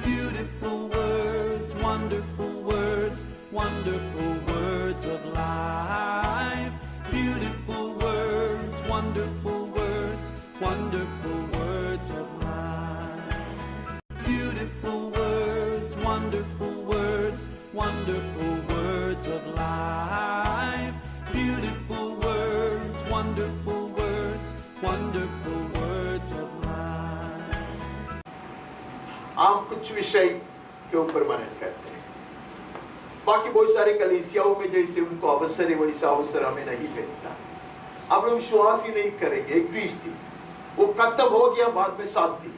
Beautiful words, wonderful words, wonderful words of life. Beautiful words, wonderful words, wonderful words of life. Beautiful words, wonderful words, wonderful words of life. Beautiful words, wonderful words, wonderful words of life. आप कुछ विषय के ऊपर मनन करते हैं, बाकी बहुत सारे कलीसियाओं में जैसे उनको अवसर है वैसा अवसर हमें नहीं मिलता। अब लोग विश्वास ही नहीं करेंगे। एक चीज थी, वो खत्म हो गया, बाद में शांति।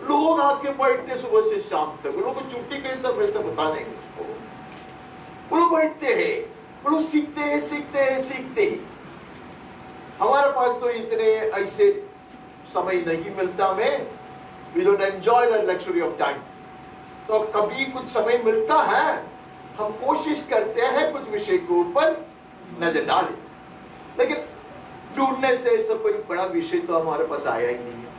लोग आके बैठते सुबह से शाम तक। लोगों को छुट्टी कैसा मिलता पता नहीं मुझको। वो लोग बैठते हैं, वो लोग सीखते हैं सीखते हैं सीखते हैं। हमारे पास तो इतने ऐसे समय नहीं मिलता। हमें we don't enjoy the luxury of time। तो कभी कुछ समय मिलता है, हम कोशिश करते हैं कुछ विषय के ऊपर नजर डालें, लेकिन ढूंढने से ऐसा कोई बड़ा विषय तो हमारे पास आया ही नहीं है।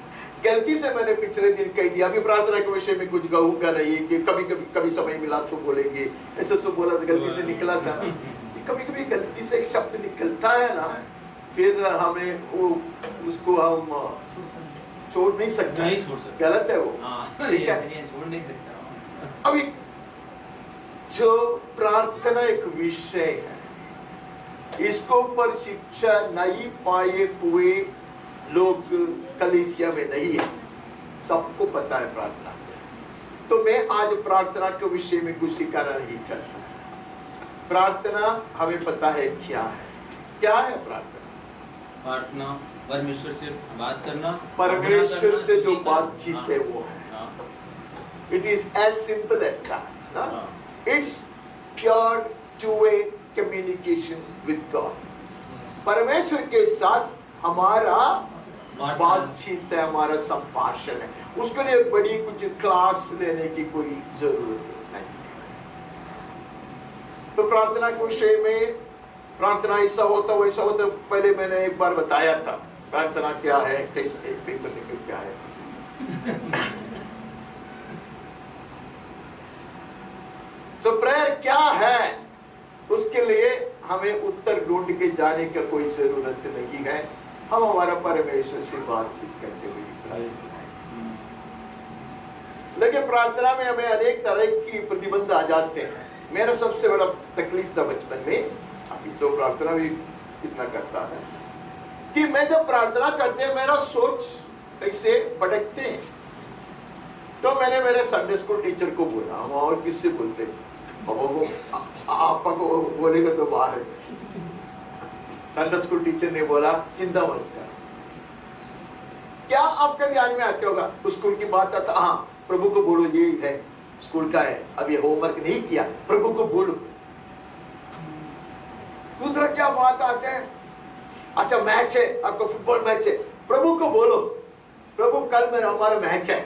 गलती से मैंने पिछले दिन कह दिया, अभी प्रार्थना के विषय में कुछ कहूंगा नहीं कि कभी समय मिला तो बोलेंगे, ऐसा सब बोला था, गलती से निकला था ना। कभी कभी गलती से एक शब्द निकलता है ना, फिर हमें वो उसको हम छोड़ नहीं सकते, गलत है वो, ठीक है। छोड़ नहीं सकता। अभी जो प्रार्थना एक विषय है, इसको ऊपर शिक्षा नहीं पाए हुए लोग कलीसिया में नहीं है। सबको पता है प्रार्थना, तो मैं आज प्रार्थना के विषय में कुछ सिखाना नहीं चाहता। प्रार्थना हमें पता है क्या है। क्या है प्रार्थना? प्रार्थना परमेश्वर से बात करना, परमेश्वर से जो बातचीत है वो है। It is as simple as that, ना? It's pure two-way communication with God। परमेश्वर के साथ हमारा बातचीत है, हमारा संभाषण है। उसके लिए बड़ी कुछ क्लास लेने की कोई जरूरत नहीं। तो प्रार्थना के विषय में, प्रार्थना ऐसा होता वैसा होता, पहले मैंने एक बार बताया था प्रार्थना क्या है, कैसे इस पेपर में क्या है। So prayer क्या है, उसके लिए हमें उत्तर ढूंढ के जाने का कोई जरूरत नहीं है। हम हमारा परमेश्वर से बातचीत करते हुए लेकिन प्रार्थना में हमें अनेक तरह की प्रतिबंध आ जाते हैं। मेरा सबसे बड़ा तकलीफ था बचपन में, अभी तो प्रार्थना भी कितना करता है, कि मैं जब प्रार्थना करते हैं मेरा सोच ऐसे भटकते हैं। तो मैंने मेरे संडे स्कूल टीचर को बोला, हम और किससे बोलते, पापा को, आपा को बोलेगा तो बाहर है। संडे स्कूल टीचर ने बोला, चिंता मत कर। क्या आपका ध्यान में आते होगा, स्कूल की बात आता, हाँ प्रभु को बोलो, ये है स्कूल का है, अभी होमवर्क नहीं किया, प्रभु को बोलो। दूसरा क्या बात आते हैं, अच्छा मैच है, आपका फुटबॉल मैच है, प्रभु को बोलो, प्रभु कल मेरा हमारा मैच है,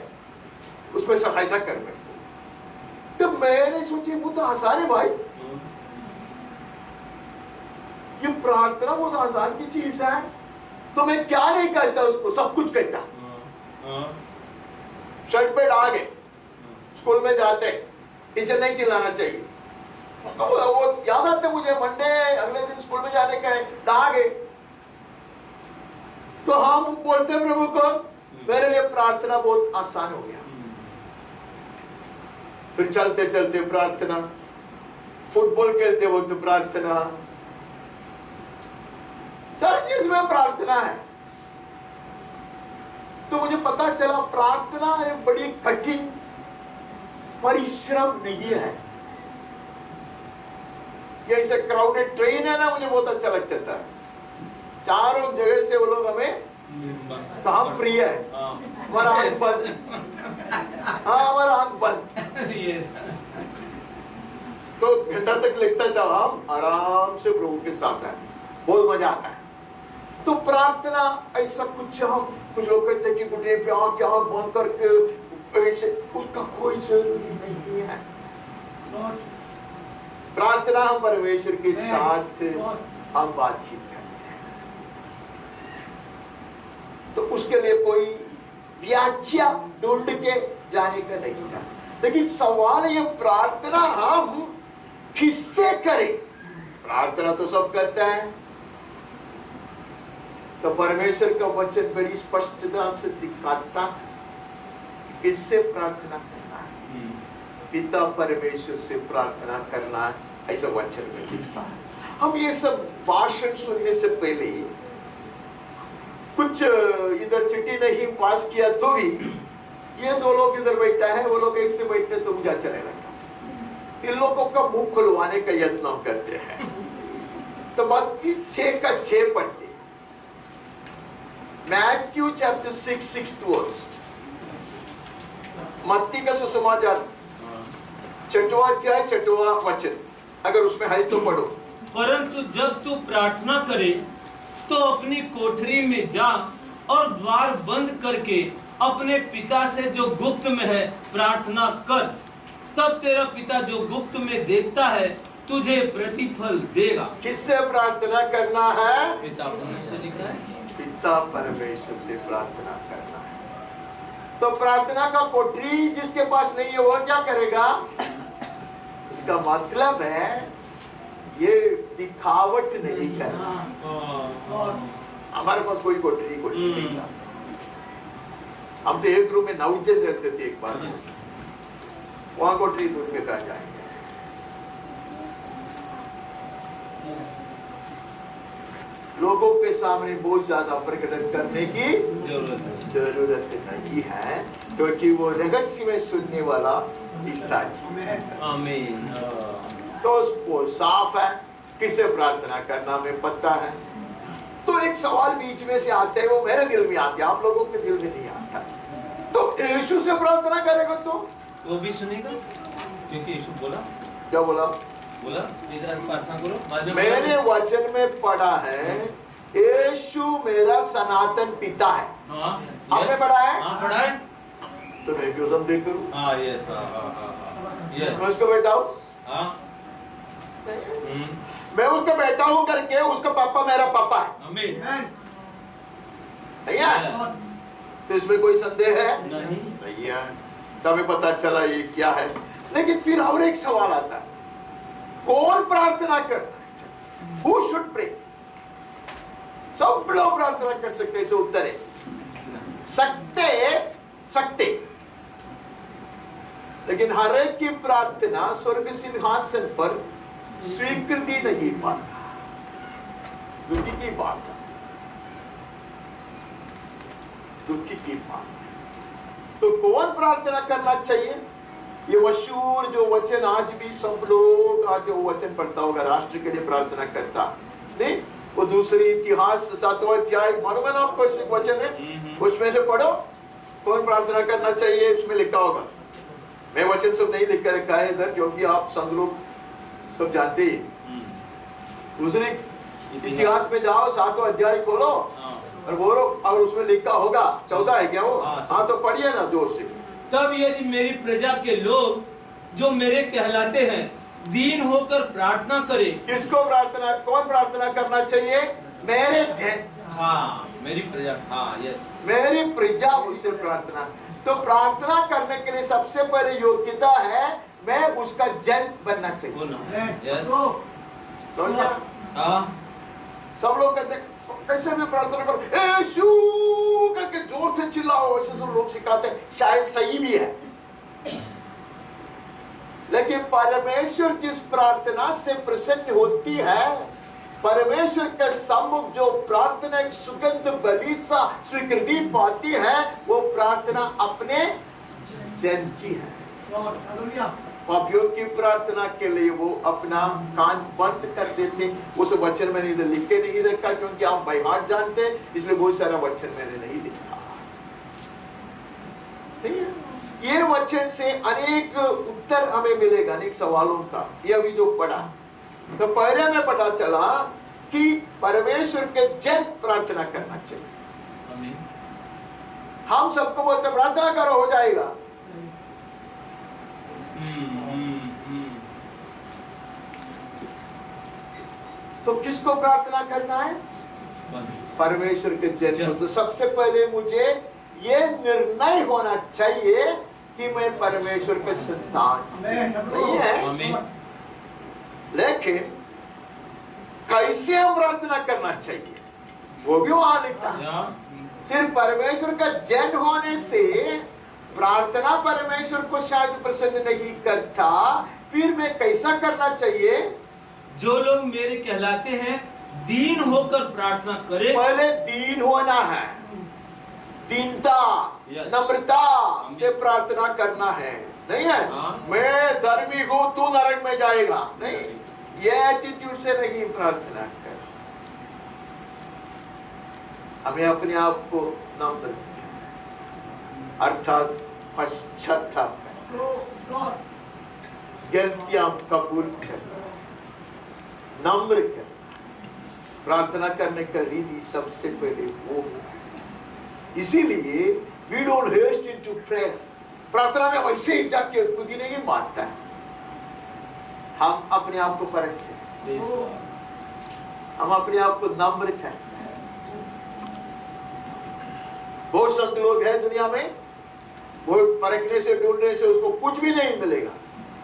उसमें सहायता कर। मैं तो मैंने सोची वो तो आसान है भाई, ये प्रार्थना बहुत आसान की चीज है। तो मैं क्या नहीं कहता, उसको सब कुछ कहता। शर्ट पे आ गए, स्कूल में जाते, टीचर नहीं चिल्लाना चाहिए। वो याद आता मुझे, मंडे अगले दिन स्कूल में जाने का है, आ गए तो हम बोलते प्रभु को, मेरे लिए प्रार्थना बहुत आसान हो गया। फिर चलते चलते प्रार्थना, फुटबॉल खेलते वक्त प्रार्थना, हर चीज में प्रार्थना है। तो मुझे पता चला प्रार्थना एक बड़ी कठिन परिश्रम नहीं है। ये ऐसे क्राउडेड ट्रेन है ना, मुझे बहुत अच्छा लगता था। चारों जगह से वो लोग हमें, तो हम फ्री है, हमारा आंख बंद, हाँ हमारा आंख बंद, तो घंटा तक लगता था, हम आराम से प्रभु के साथ है, बहुत मजा आता है। तो प्रार्थना ऐसा कुछ, हम कुछ लोग कहते हैं कि घुटने पे आंख बंद करके ऐसे, उसका कोई जरूरी नहीं है। प्रार्थना हम परमेश्वर के साथ हम बातचीत करते हैं, तो उसके लिए कोई व्याख्या ढूंढ के जाने का नहीं था। लेकिन सवाल ये प्रार्थना हम किससे करें? प्रार्थना तो सब करता है। तो परमेश्वर का वचन बड़ी स्पष्टता से सिखाता किससे प्रार्थना करना है। पिता परमेश्वर से प्रार्थना करना है, ऐसा वचन में लिखा है। हम ये सब भाषण सुनने से पहले कुछ इधर चिट्ठी नहीं पास किया तो भी ये दो लोग इधर बैठा है, वो लोग ऐसे बैठे तो मुझे अच्छा नहीं लगता। इन लोगों का मुंह खुलवाने का यत्न करते हैं। तो मत्ती 6:6 पढ़ते, मैथ्यू चैप्टर 6 वर्स, मत्ती का सुसमाचार 6वां अध्याय 6वां वचन, अगर उसमें है तो पढ़ो। परंतु जब तू प्रार्थना करे तो अपनी कोठरी में जा और द्वार बंद करके अपने पिता से जो गुप्त में है प्रार्थना कर, तब तेरा पिता जो गुप्त में देखता है तुझे प्रतिफल देगा। किससे प्रार्थना करना है? पिता परमेश्वर दिखा है। पिता परमेश्वर से प्रार्थना करना है। तो प्रार्थना का कोठरी जिसके पास नहीं है वो क्या करेगा? इसका मतलब है ये दिखावट नहीं करना। हमारे पास कोई कोठरी नहीं था। हम तो एक रूम में 9 जन रहते थे एक बार, वहां कोठरी दूर के कहा जाएंगे। लोगों के सामने बहुत ज्यादा प्रकटन करने की जरूरत नहीं है, क्योंकि वो रहस्य में सुनने वाला पिताजी है। आमीन। तो वो साफ है किसे प्रार्थना करना में पता है। तो एक सवाल बीच में से आते हैं, वो मेरे दिल में आते हैं, आप लोगों के दिल में नहीं आता। तो यीशु से प्रार्थना करेगा तो वो भी सुनेगा, क्योंकि यीशु बोला। क्या बोला? इधर प्रार्थना करो, बाद में मैंने वचन में पढ़ा है यीशु मेरा सनातन पिता है। हाँ, आपने पढ़ा है? हाँ, पढ़ा है। तो मैं क्यों संदेह करूं? हाँ, यस, मैं उसको बेटा हूं, मैं उसका बेटा हूं करके उसका पापा मेरा पापा है। आमीन। नहीं है? तो इसमें कोई संदेह है? नहीं है। तो हमें पता चला ये क्या है। लेकिन फिर और एक सवाल आता है, कौन प्रार्थना कर? Who should pray? सब लोग प्रार्थना कर सकते, इसे उत्तर है सकते, लेकिन हर एक की प्रार्थना स्वर्ग सिंहासन पर स्वीकृति नहीं पाता। दुखी की बात है, दुखी की बात। तो कौन प्रार्थना करना चाहिए? ये मशहूर जो वचन आज भी सब लोग आज जो वचन पढ़ता होगा, राष्ट्र के लिए प्रार्थना करता नहीं, वो दूसरी इतिहास 7वां अध्याय मालूम है ना आपको, ऐसे वचन है, उसमें से पढ़ो कौन प्रार्थना करना चाहिए, उसमें लिखा होगा। मैं वचन सब नहीं लिख कर रखा है इधर, क्योंकि आप सब लोग सब जानते ही। दूसरे इतिहास में जाओ, 7वां अध्याय खोलो और बोलो, और उसमें लिखा होगा 14 है क्या वो? हाँ, तो पढ़िए ना जोर से। तब यदि मेरी प्रजा के लोग जो मेरे कहलाते हैं दीन होकर प्रार्थना करे। किसको प्रार्थना, कौन प्रार्थना करना चाहिए? मेरे जन। हाँ, मेरी प्रजा। हाँ, यस, मेरी प्रजा मुझसे प्रार्थना। तो प्रार्थना करने के लिए सबसे पहले योग्यता है मैं उसका जन बनना चाहिए। यस। सब लोग कहते कैसे भी प्रार्थना करो, यीशु करके जोर से चिल्लाओ, ऐसे सब लोग सिखाते हैं, शायद सही भी है। लेकिन परमेश्वर जिस प्रार्थना से प्रसन्न होती है, परमेश्वर के सम्मुख जो प्रार्थना एक सुगंध बलि सा स्वीकृति पाती है, वो प्रार्थना अपने जन की है। पापियों की प्रार्थना के लिए वो अपना कान बंद कर देते। उस वचन में नहीं लिख के नहीं रखा, क्योंकि आप बाय हार्ट जानते हैं, इसलिए बहुत सारा वचन मैंने नहीं लिखा। ठीक है? ये वचन से अनेक उत्तर हमें मिलेगा, अनेक सवालों का। ये अभी जो पढ़ा, तो पहले में पता चला कि परमेश्वर के जन प्रार्थना करना चाहिए। हम सबको बोलते प्रार्थना करो, हो जाएगा। तो किसको प्रार्थना करना है? परमेश्वर के जन। तो सबसे पहले मुझे ये निर्णय होना चाहिए कि मैं परमेश्वर का संतान नहीं है, आमीन। लेकिन कैसे हम प्रार्थना करना चाहिए वो भी वहां लिखा है। या सिर्फ परमेश्वर का जन होने से प्रार्थना परमेश्वर को शायद प्रसन्न नहीं करता, फिर मैं कैसा करना चाहिए? जो लोग मेरे कहलाते हैं दीन होकर प्रार्थना करे। पहले दीन होना है, दीनता, Yes. नम्रता से प्रार्थना करना है, नहीं है हाँ। मैं धर्मी हूं तू नरक में जाएगा, नहीं, ये एटीट्यूड से नहीं प्रार्थना कर। हमें अपने आप को नम्र अर्थात पश्चाताप कर, गलतियां कबूल कर, नम्र कर। प्रार्थना करने का रीति सबसे पहले वो है। इसीलिए we don't haste into prayer. प्रार्थना में वैसे ही जाके खुद ही नहीं मारता है, हम अपने आप को परखते हैं, हम अपने आप को नम्र करते हैं। बहुत संत लोग हैं दुनिया में, वो परखने से ढूंढने से उसको कुछ भी नहीं मिलेगा।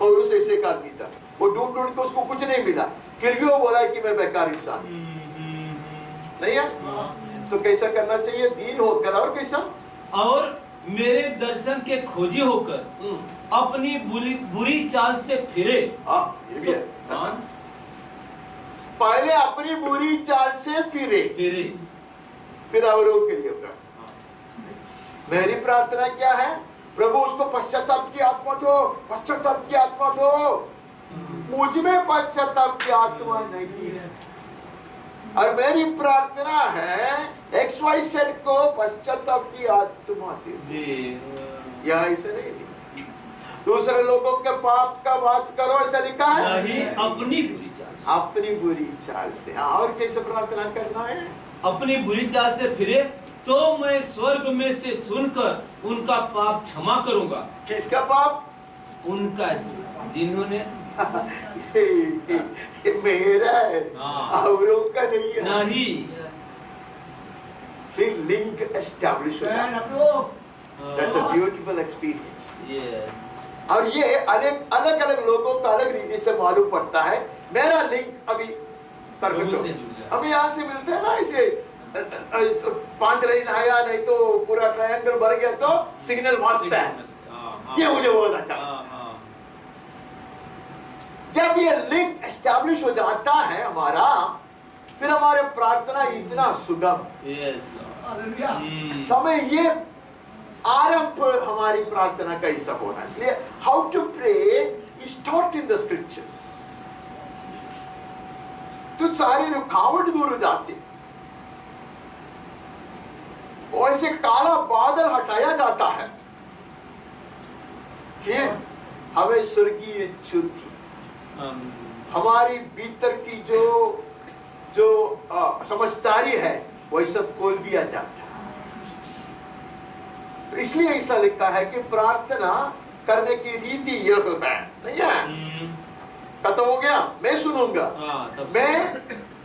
और उस ऐसे एक आदमी था, वो ढूंढ ढूंढ के उसको कुछ नहीं मिला, फिर भी वो बोला कि मैं बेकार इंसान नहीं है। तो कैसा करना चाहिए? दीन होकर। और कैसा? और मेरे दर्शन के खोजी होकर अपनी बुरी चाल से फिरे। ये भी है। हाँ, पहले अपनी बुरी चाल से फिरे, फिर औरों के लिए प्रार्थना। मेरी प्रार्थना क्या है? प्रभु उसको पश्चाताप की आत्मा दो, पश्चाताप की आत्मा दो। मुझ में पश्चाताप की आत्मा नहीं है, और मेरी प्रार्थना है XYZ को पश्चाताप की आत्मा दे। या ऐसे नहीं, दूसरे लोगों के पाप का बात करो ऐसा लिखा है नहीं, अपनी बुरी चाल से। अपनी बुरी चाल से। और कैसे प्रार्थना करना है? अपनी बुरी चाल से फिरे तो मैं स्वर्ग में से सुनकर उनका पाप क्षमा करूंगा। किसका पाप? उनका, जिन्होंने मेरा है, हाँ। औरों का नहीं है। नहीं। फिर लिंक एस्टैब्लिश होता है। That's a beautiful experience. Yes. और ये अलग अलग लोगों का अलग रीति से मालूम पड़ता है। मेरा लिंक अभी परफेक्ट हो, हमें यहाँ से मिलते हैं ना, इसे 5 लाइन आया, नहीं तो पूरा ट्रायंगल भर गया तो सिग्नल मस्त है। ये मुझे बहुत अच्छा लगता है। जब ये लिंक एस्टैब्लिश हो जाता है हमारा, फिर हमारे प्रार्थना इतना सुगम। Yes, Lord. तो हमें ये आरंभ हमारी प्रार्थना का हिस्सा होना है। इसलिए how to pray is taught in the scriptures. तो सारी रुकावट दूर हो जाती, और ऐसे काला बादल हटाया जाता है, फिर हमें स्वर्गीय ज्योति हमारी भीतर की जो समझदारी है वही सब खोल दिया जाता है। तो इसलिए ऐसा लिखा है कि प्रार्थना करने की रीति यह है, नहीं है? खत्म हो गया, मैं सुनूंगा, मैं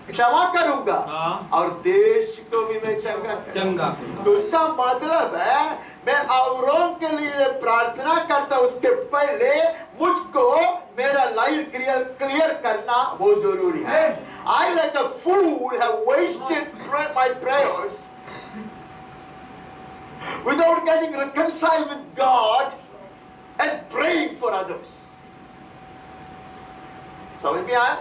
क्षमा करूंगा, और देश को भी मैं चंगा करूंगा। तो उसका मतलब है मैं औरों के लिए प्रार्थना करता, उसके पहले मुझको मेरा लाइफ क्लियर करना वो जरूरी है। I like a fool have wasted my prayers without getting reconciled with God and praying for others. समझ में आया?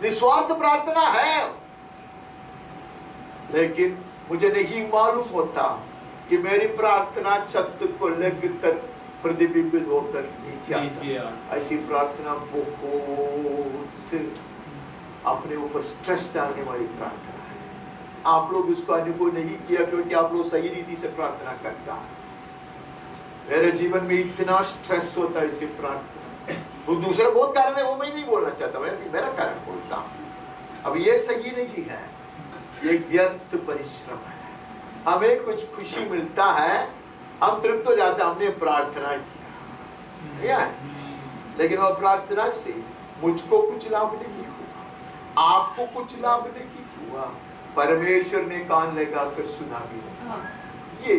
निस्वार्थ प्रार्थना है, लेकिन मुझे नहीं मालूम होता कि मेरी प्रार्थना छत को लगकर प्रतिबिंबित होकर नीचे आता। ऐसी प्रार्थना बहुत अपने ऊपर स्ट्रेस डालने वाली प्रार्थना है। आप लोग उसको अनुभव नहीं किया क्योंकि आप लोग सही रीति से प्रार्थना करता है। मेरे जीवन में इतना स्ट्रेस होता है इसी प्रार्थना। वो दूसरे बहुत कारण है, वो मैं नहीं बोलना चाहता, मैं मेरा कारण बोलता हूँ। अब ये सही नहीं है, ये व्यर्थ परिश्रम है। हमें कुछ खुशी मिलता है, हम तृप्त हो जाते हैं, हमने प्रार्थना किया, लेकिन वह प्रार्थना से मुझको कुछ लाभ नहीं हुआ, आपको कुछ लाभ नहीं हुआ, परमेश्वर ने कान लगाकर सुना भी नहीं। ये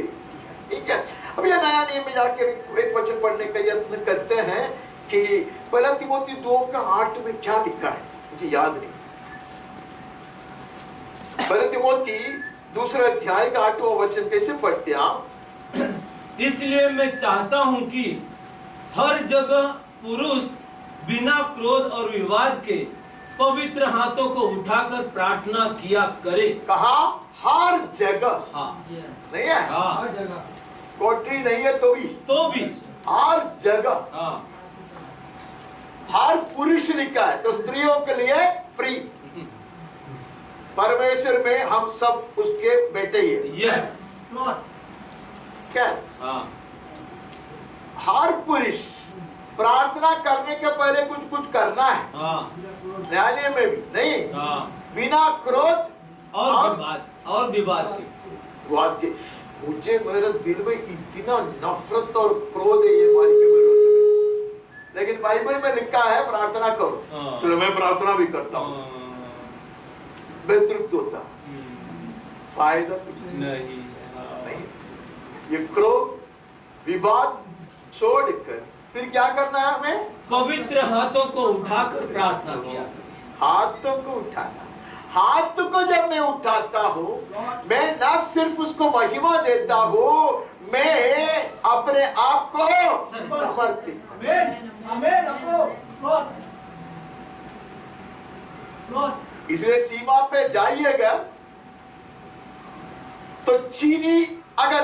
ठीक है। अब यह नया नियम में जाकर एक वचन पढ़ने का यत्न करते हैं कि पहला तिमोथी 2:8 में क्या लिखा है, मुझे याद नहीं। पहला तिमोथी 2 अध्याय का 8वां वचन कैसे पढ़ते आप? इसलिए मैं चाहता हूं कि हर जगह पुरुष बिना क्रोध और विवाद के पवित्र हाथों को उठाकर प्रार्थना किया करे। कहा? हर जगह। हाँ, नहीं है? हाँ, कोठरी नहीं है तो भी हर जगह। हाँ, हर पुरुष लिखा है, तो स्त्रियों के लिए फ्री। परमेश्वर में हम सब उसके बेटे ही हैं। यस, क्या? हाँ, हर पुरुष प्रार्थना करने के पहले कुछ कुछ करना है। हाँ, न्यायालय में भी नहीं, हाँ, बिना क्रोध और विवाद के। मुझे मेरे दिल में इतना नफरत और क्रोध है ये मालिक के विरोध में, लेकिन बाइबल में लिखा है प्रार्थना करो। हाँ। चलो मैं प्रार्थना भी करता हूँ, बेतृप्त होता, फायदा कुछ नहीं। नहीं। ये क्रोध विवाद छोड़कर फिर क्या करना है हमें? पवित्र हाथों को उठाकर प्रार्थना किया। हाथों को उठाना। हाथ को जब मैं उठाता हूँ, मैं न सिर्फ उसको महिमा देता हूँ, मैं अपने आप को समर्पित। इसलिए सीमा पे जाइएगा तो चीनी अगर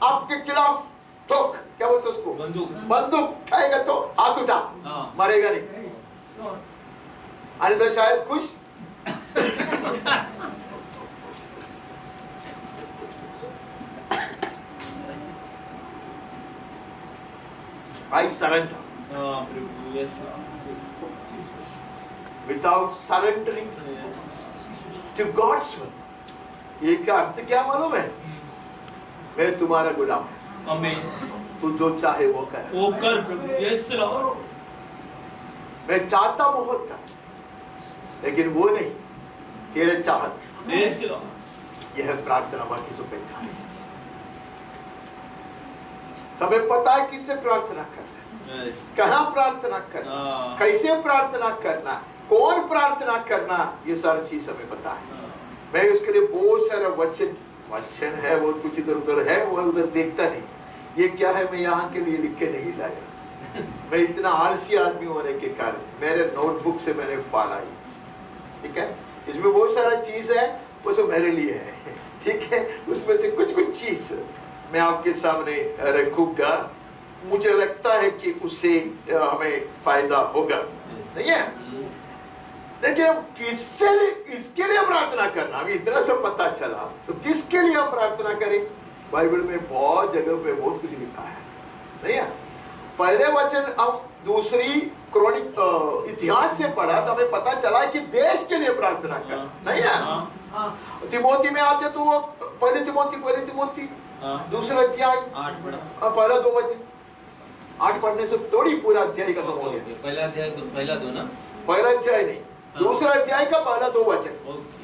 आपके खिलाफ ठोक, क्या बोलते उसको, बंदूक उठाएगा तो हाथ उठा, हाँ। मरेगा नहीं, अरे तो शायद खुश। I surrender. Yes, Without surrendering yes. to God's will. ये क्या अर्थ क्या मालूम है? मैं तुम्हारा गुलाम हूं, आमीन। तू जो चाहे वो कर। वो कर प्रभु। Yes Lord. मैं चाहता बहुत था, लेकिन वो नहीं, तेरे चाहत। Yes Lord. यह प्रार्थना बाकी सब बेकार है। तुम्हें पता है किससे प्रार्थना करना, यस। कहाँ प्रार्थना करना, हाँ। कैसे प्रार्थना करना, कौन प्रार्थना करना, ये सारी चीज हमें पता है। मैं उसके लिए बहुत सारा वचन है, वो कुछ इधर उधर है, वो उधर देखता नहीं। ये क्या है, मैं यहाँ के लिए लिख के नहीं लाया। मैं इतना आलसी आदमी होने के कारण मेरे नोटबुक से मैंने फाड़ा ही, ठीक है। इसमें बहुत सारा चीज है, वो सब मेरे लिए है, ठीक है। उसमें से कुछ कुछ चीज मैं आपके सामने रखूंगा, मुझे लगता है कि उससे हमें फायदा होगा, नहीं है। देखिए किसके लिए प्रार्थना करना, अभी इतना सब पता चला, तो किसके लिए हम प्रार्थना करें? बाइबल में बहुत जगह पे बहुत कुछ लिखा है, नहीं है। पहले वचन हम दूसरी क्रॉनिक इतिहास से पढ़ा तो हमें पता चला कि देश के लिए प्रार्थना कर, नहीं है। तिमोथी में आते तो वो पहले तिमोथी दूसरा अध्याय 8 पढ़ा, पहला 2 वचन, 8 पढ़ने से थोड़ी पूरा अध्याय का समझ गया। पहला अध्याय पहला 2 ना, पहला अध्याय नहीं, दूसरा अध्याय का पहला 2 वचन। Okay.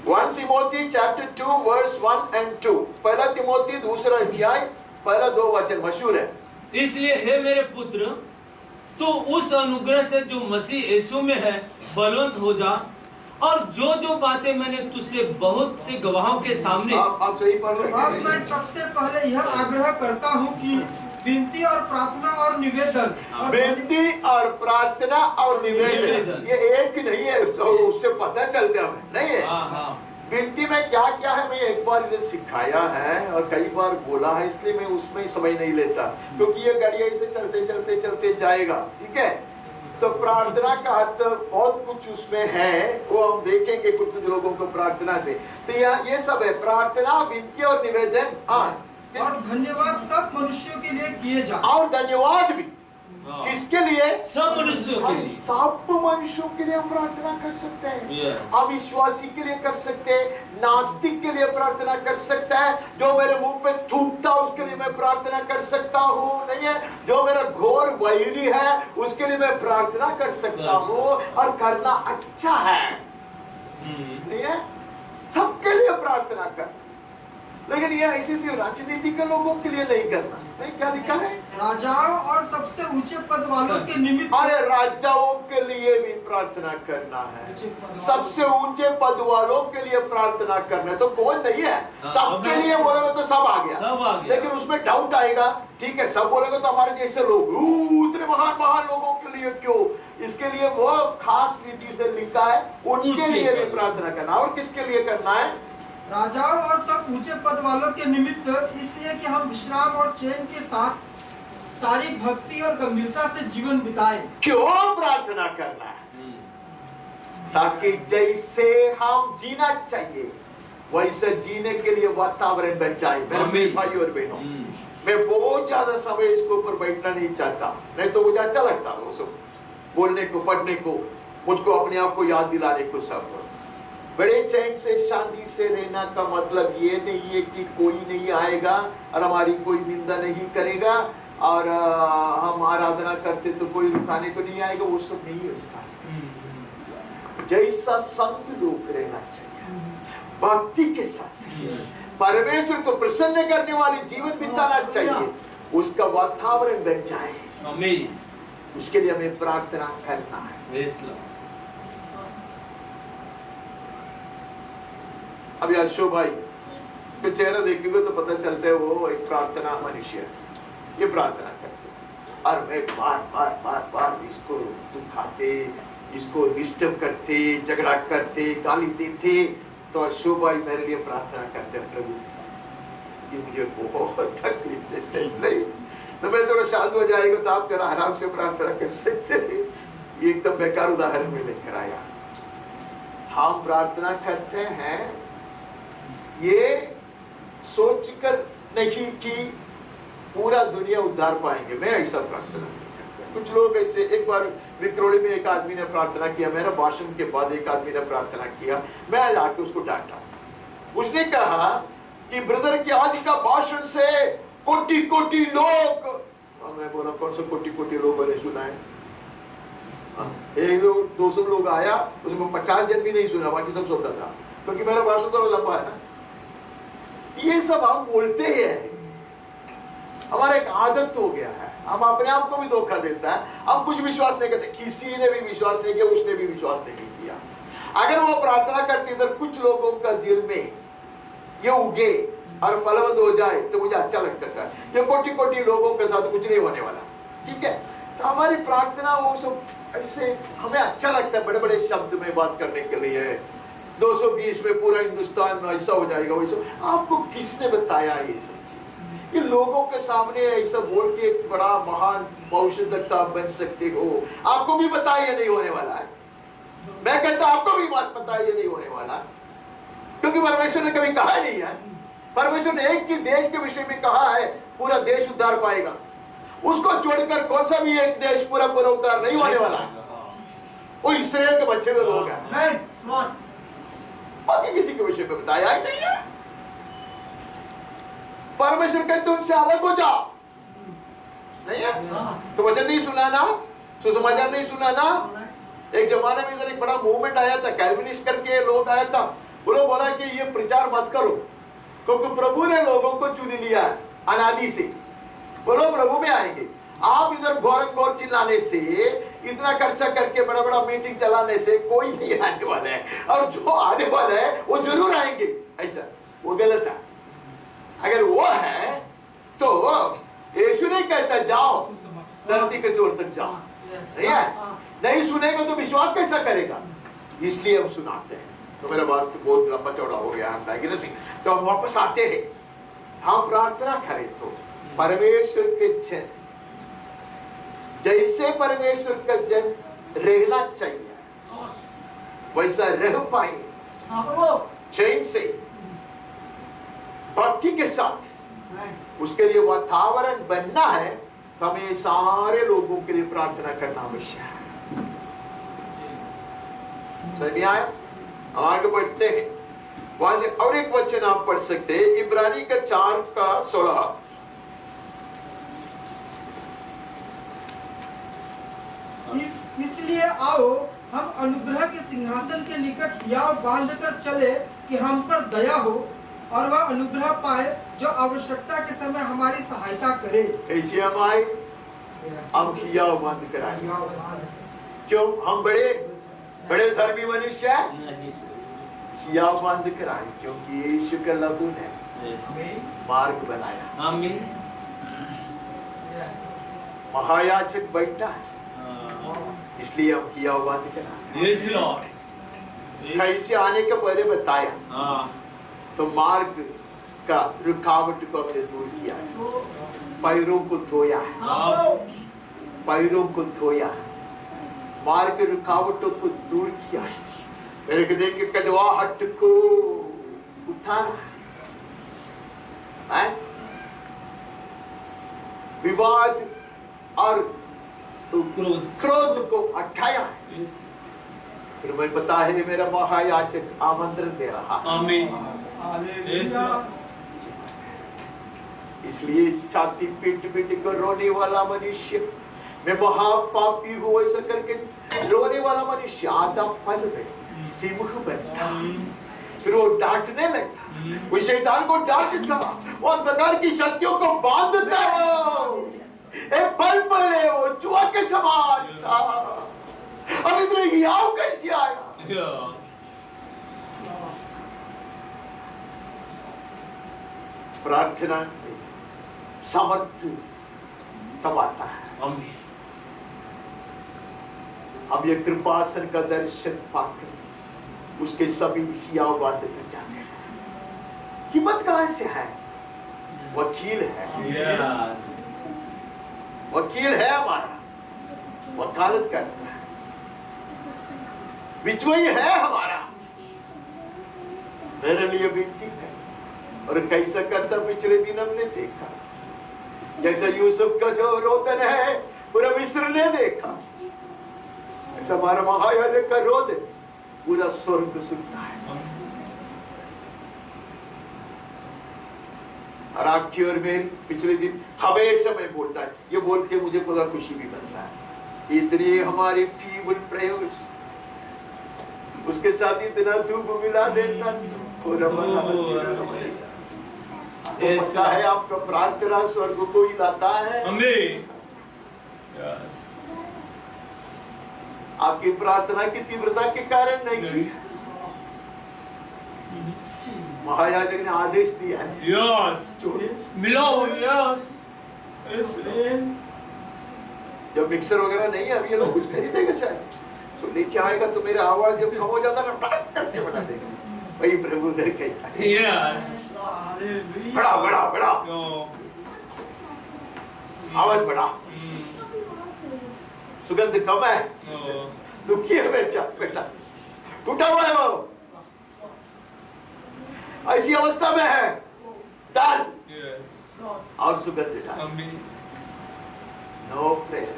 1 Timothy chapter 2 verse 1 and 2, पहला तिमोथी दूसरा अध्याय पहला 2 वचन मशहूर है। इसलिए हे मेरे पुत्र, तो उस अनुग्रह से जो मसीह यीशु में है बलवंत हो जा, और जो जो बातें मैंने तुझसे बहुत से गवाहों के सामने। आप सही पढ़ रहे हैं। अब मैं सबसे पहले यह आग्रह करता हूँ कि विनती और प्रार्थना और निवेदन, विनती और प्रार्थना और निवेदन, ये एक नहीं है, उससे पता चलता है नहीं है। विनती में क्या क्या है, मैं एक बार इधर सिखाया है और कई बार बोला है, इसलिए मैं उसमें समय नहीं लेता, क्योंकि ये गाड़िया इसे चलते चलते चलते जाएगा, ठीक है। तो प्रार्थना का अर्थ बहुत कुछ उसमें है, वो हम देखेंगे कुछ कुछ लोगों को प्रार्थना से। तो ये सब है, प्रार्थना, विनती और निवेदन। हाँ, और धन्यवाद सब मनुष्यों के लिए किए जा। और धन्यवाद भी किसके लिए? सब मनुष्यों के लिए। सब मनुष्यों के लिए हम प्रार्थना कर सकते हैं। Yes. अविश्वासी के लिए कर सकते हैं, नास्तिक के लिए प्रार्थना कर सकता है, जो मेरे मुंह पे थूकता उसके लिए मैं प्रार्थना कर सकता हूँ, नहीं है, जो मेरा घोर वैरी है उसके लिए मैं प्रार्थना कर सकता हूँ, और करना अच्छा है, नहीं है। सबके लिए प्रार्थना कर, लेकिन ये ऐसे सिर्फ राजनीति के लोगों के लिए नहीं करना। नहीं, क्या लिखा है? राजाओं और सबसे ऊंचे पद वालों के निमित्त। अरे राजाओं के लिए भी प्रार्थना करना है, सबसे ऊंचे पद वालों के लिए प्रार्थना करना है। तो कौन नहीं है? सबके लिए बोलेगा तो सब आ गया, लेकिन उसमें डाउट आएगा। ठीक है, सब बोलेगा तो हमारे जैसे लोग, इतने महान लोगों के लिए क्यों? इसके लिए वो खास रीति से लिखा है, उनके लिए भी प्रार्थना करना। और किसके लिए करना है? राजाओं और सब ऊंचे पद वालों के निमित्त, इसलिए कि हम विश्राम और चैन के साथ सारी भक्ति और गंभीरता से जीवन बिताएं। क्यों प्रार्थना करना है? ताकि जैसे हम जीना चाहिए वैसे जीने के लिए वातावरण बन जाए। मेरे भाई और बहनों, मैं बहुत ज्यादा समय इसके ऊपर बैठना नहीं चाहता, नहीं तो मुझे अच्छा लगता है सब बोलने को, पढ़ने को, मुझको अपने आप को याद दिलाने को। सब बड़े चैन से शांति से रहना का मतलब ये नहीं है कि कोई नहीं आएगा और हमारी कोई निंदा नहीं करेगा, और हम आराधना करते तो कोई रुकाने को नहीं आएगा, वो सब नहीं है उसका। जैसा संत लोग रहना चाहिए, भक्ति के साथ परमेश्वर को प्रसन्न करने वाली जीवन बिताना चाहिए, उसका वातावरण बन जाए, उसके लिए हमें प्रार्थना करना है। अब अशोक भाई के चेहरा देखेंगे तो पता चलता है वो एक प्रार्थना मनुष्य है, ये प्रार्थना करते और मैं बार इसको दुखाते, इसको डिस्टर्ब करते, झगड़ा करते, गाली देते, तो अशोक भाई मेरे लिए प्रार्थना करते हैं, प्रभु ये मुझे बहुत तकलीफ देते हैं। नहीं तो मैं थोड़ा शांत हो जाएगा तो आप जरा आराम से प्रार्थना कर सकते हैं। ये एकदम बेकार उदाहरण में लेकर आया। हम प्रार्थना करते हैं ये सोचकर नहीं कि पूरा दुनिया उद्धार पाएंगे, मैं ऐसा प्रार्थना नहीं करता। कुछ लोग ऐसे, एक बार विक्रोली में एक आदमी ने प्रार्थना किया, मेरा भाषण के बाद एक आदमी ने प्रार्थना किया, मैं आके उसको डांटा। उसने कहा कि ब्रदर की आज का भाषण से कोटि कोटि लोग, और मैं बोला कौन सा कोटि कोटि लोगों ने सुना है? 100-200 लोग आया, उसमें 50 जन भी नहीं सुना, बाकी सब सुनता था, क्योंकि मेरा भाषण थोड़ा लंबा है ना। ये सब हम बोलते हैं, हमारा एक आदत हो गया है, हम अपने आप को भी धोखा देता है, हम कुछ विश्वास नहीं करते, किसी ने भी विश्वास नहीं किया, उसने भी विश्वास नहीं किया। अगर वो प्रार्थना करती इधर कुछ लोगों का दिल में ये उगे और फलवंत हो जाए तो मुझे अच्छा लगता था। ये कोटि कोटि लोगों के साथ कुछ नहीं होने वाला, ठीक है? तो हमारी प्रार्थना वो सब ऐसे हमें अच्छा लगता है, बड़े बड़े शब्द में बात करने के लिए, 220 में पूरा हिंदुस्तान में ऐसा हो जाएगा वैसा। आपको किसने बताया ये सब चीज? ये लोगों के सामने ऐसा बोल के एक बड़ा महान भविष्यवक्ता बन सकते हो, आपको भी पता ये नहीं होने वाला है। मैं कहता आपको भी बात पता ये नहीं होने वाला, क्योंकि परमेश्वर ने कभी कहा नहीं है। परमेश्वर ने एक ही देश के विषय में कहा है, पूरा देश उद्धार पाएगा, उसको छोड़कर कौन सा भी एक देश पूरा पूरा उद्धार नहीं होने वाला। वो इस्राएल के बच्चे हुए लोग हैं, बाकी किसी के विषय में बताया ही नहीं है। परमेश्वर कहते उनसे अलग हो जाओ, नहीं है तो वचन नहीं सुना ना, सुसमाचार नहीं सुना ना। एक जमाने में इधर एक बड़ा मूवमेंट आया था, कैल्विनिस्ट करके लोग आया था, वो लोग बोला कि ये प्रचार मत करो, क्योंकि प्रभु ने लोगों को चुन लिया है अनादि से, वो लोग प्रभु में आएंगे। आप इधर गौर चिल्लाने से, इतना खर्चा करके बड़ा बड़ा मीटिंग चलाने से कोई नहीं आने वाला है, और जो आने वाला है वो जरूर आएंगे, ऐसा वो गलत है। अगर वो है तो यीशु नहीं कहता जाओ धरती के छोर तक जाओ, नहीं है? नहीं सुनेगा तो विश्वास कैसा करेगा? इसलिए हम सुनाते हैं। तो मेरा बात तो बहुत लंबा चौड़ा हो गया, हम डायग्रेसिंग, तो हम वापस आते हैं। हम प्रार्थना करें तो परमेश्वर के जन, जैसे परमेश्वर का जन रहना चाहिए वैसा रह पाए, चैन से, भक्ति के साथ, उसके लिए वातावरण बनना है। तो हमें सारे लोगों के लिए प्रार्थना करना आवश्यक है। समझ में आया? हम आगे बढ़ते हैं, वहां से और एक वचन आप पढ़ सकते हैं, इब्रानी का 4:16। इसलिए आओ हम अनुग्रह के सिंहासन के निकट हियाव बांधकर चले कि हम पर दया हो, और वह अनुग्रह पाए जो आवश्यकता के समय हमारी सहायता करे। कैसे हम आए? हम किया बंद कराए। क्यों? हम बड़े बड़े धर्मी मनुष्य हैं। नहीं किया बंद कराए क्योंकि यीशु के लहू ने मार्ग बनाया। आमीन। महायाजक बैठा है, इसलिए हम किया बंद कराए। Yes Lord. कैसे आने के पहले बताया, हाँ तो मार्ग का रुकावट को हमने दूर किया है, पैरों को धोया है, पैरों को धोया है, मार्ग के रुकावटों को दूर किया है, मेरे देख के कड़वाहट को उतारा है, विवाद और क्रोध को हटाया है। यस फिर मैं पता है मेरा महायाजक आमंत्रण दे रहा है। आमीन। यस इसलिए छाती पीट पीट कर रोने वाला मनुष्य, मैं महापापी हूँ ऐसा करके रोने वाला मनुष्य आधा पल में सिंह बनता। फिर वो डांटने लगता, वो शैतान को डांटता, वो अंधकार की शक्तियों को बांधता है। एक पल पल है वो चूहा के समान था। अब इधर याव कैसे आया? प्रार्थना सामर्थ्य तब आता है आमीन। हम ये कृपासन का दर्शन पाकर उसके सभी हियाव बातें कर जाते हैं। हिम्मत कहां से है? वकील है, वकील है हमारा, वकालत करता है, बिचवई है हमारा, मेरे लिए विनती है। और कैसा करता पिछले दिन हमने देखा, जैसा यूसुफ का जो रोदन है पूरा मिस्र ने देखा, ऐसा हमारा महायाजक का रोदन पूरा स्वर्ग सुनता है। और आपकी और मेरी पिछले दिन हमेशा मैं बोलता है, ये बोल के मुझे पूरा खुशी भी बनता है, इतनी हमारी फीबल प्रयोग उसके साथ इतना धूप मिला देता पूरा ऐसा है। आपका प्रार्थना स्वर्ग को ही लाता है। आमीन। आपकी प्रार्थना की तीव्रता के कारण नहीं, महायाजक ने आदेश दिया है। यस मिलाओ। यस जब मिक्सर वगैरह नहीं है, अभी ये लोग कुछ खरीदेगा शायद, तो लेके आएगा तो मेरा आवाज जब कम हो जाता ना टक करके बना देगा। वही प्रभु उधर कहता है, यस बड़ा बड़ा बड़ा आवाज बड़ा, सुगंध कम है, दुखी है बेटा, बेटा टूटा हुआ है वो, ऐसी अवस्था में है, डाल और सुगंध डाल। No prayer,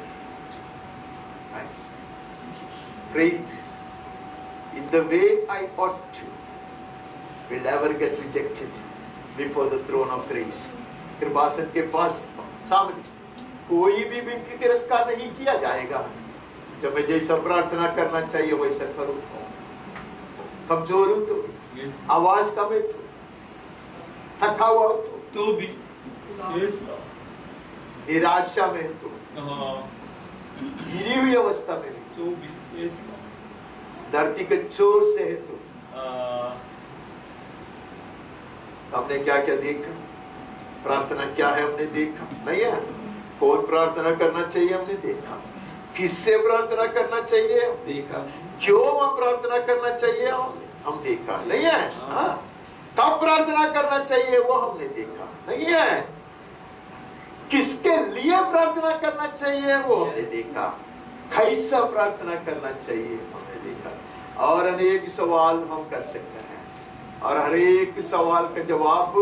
prayed in the way I ought to will never get rejected before the throne of grace. कृपासन के पास सामने कोई भी विनती तिरस्कार नहीं किया जाएगा। जब मैं जैसा प्रार्थना करना चाहिए वैसा करूँ, कमजोर हूँ तो, आवाज कम है तो, थका हुआ हो तो भी, निराशा में तो, गिरी हुई अवस्था में तो भी, धरती के चोर से है तो, हमने क्या क्या देखा, प्रार्थना क्या है हमने देखा नहीं है। कौन प्रार्थना करना चाहिए हमने देखा, किससे प्रार्थना करना चाहिए देखा, क्यों हम प्रार्थना करना चाहिए हम देखा नहीं है। कब प्रार्थना करना चाहिए वो हमने देखा नहीं है। किसके लिए प्रार्थना करना चाहिए वो हमने देखा, कैसा प्रार्थना करना चाहिए हमने देखा। और अनेक सवाल हम कर सकते हैं, और हर एक सवाल का जवाब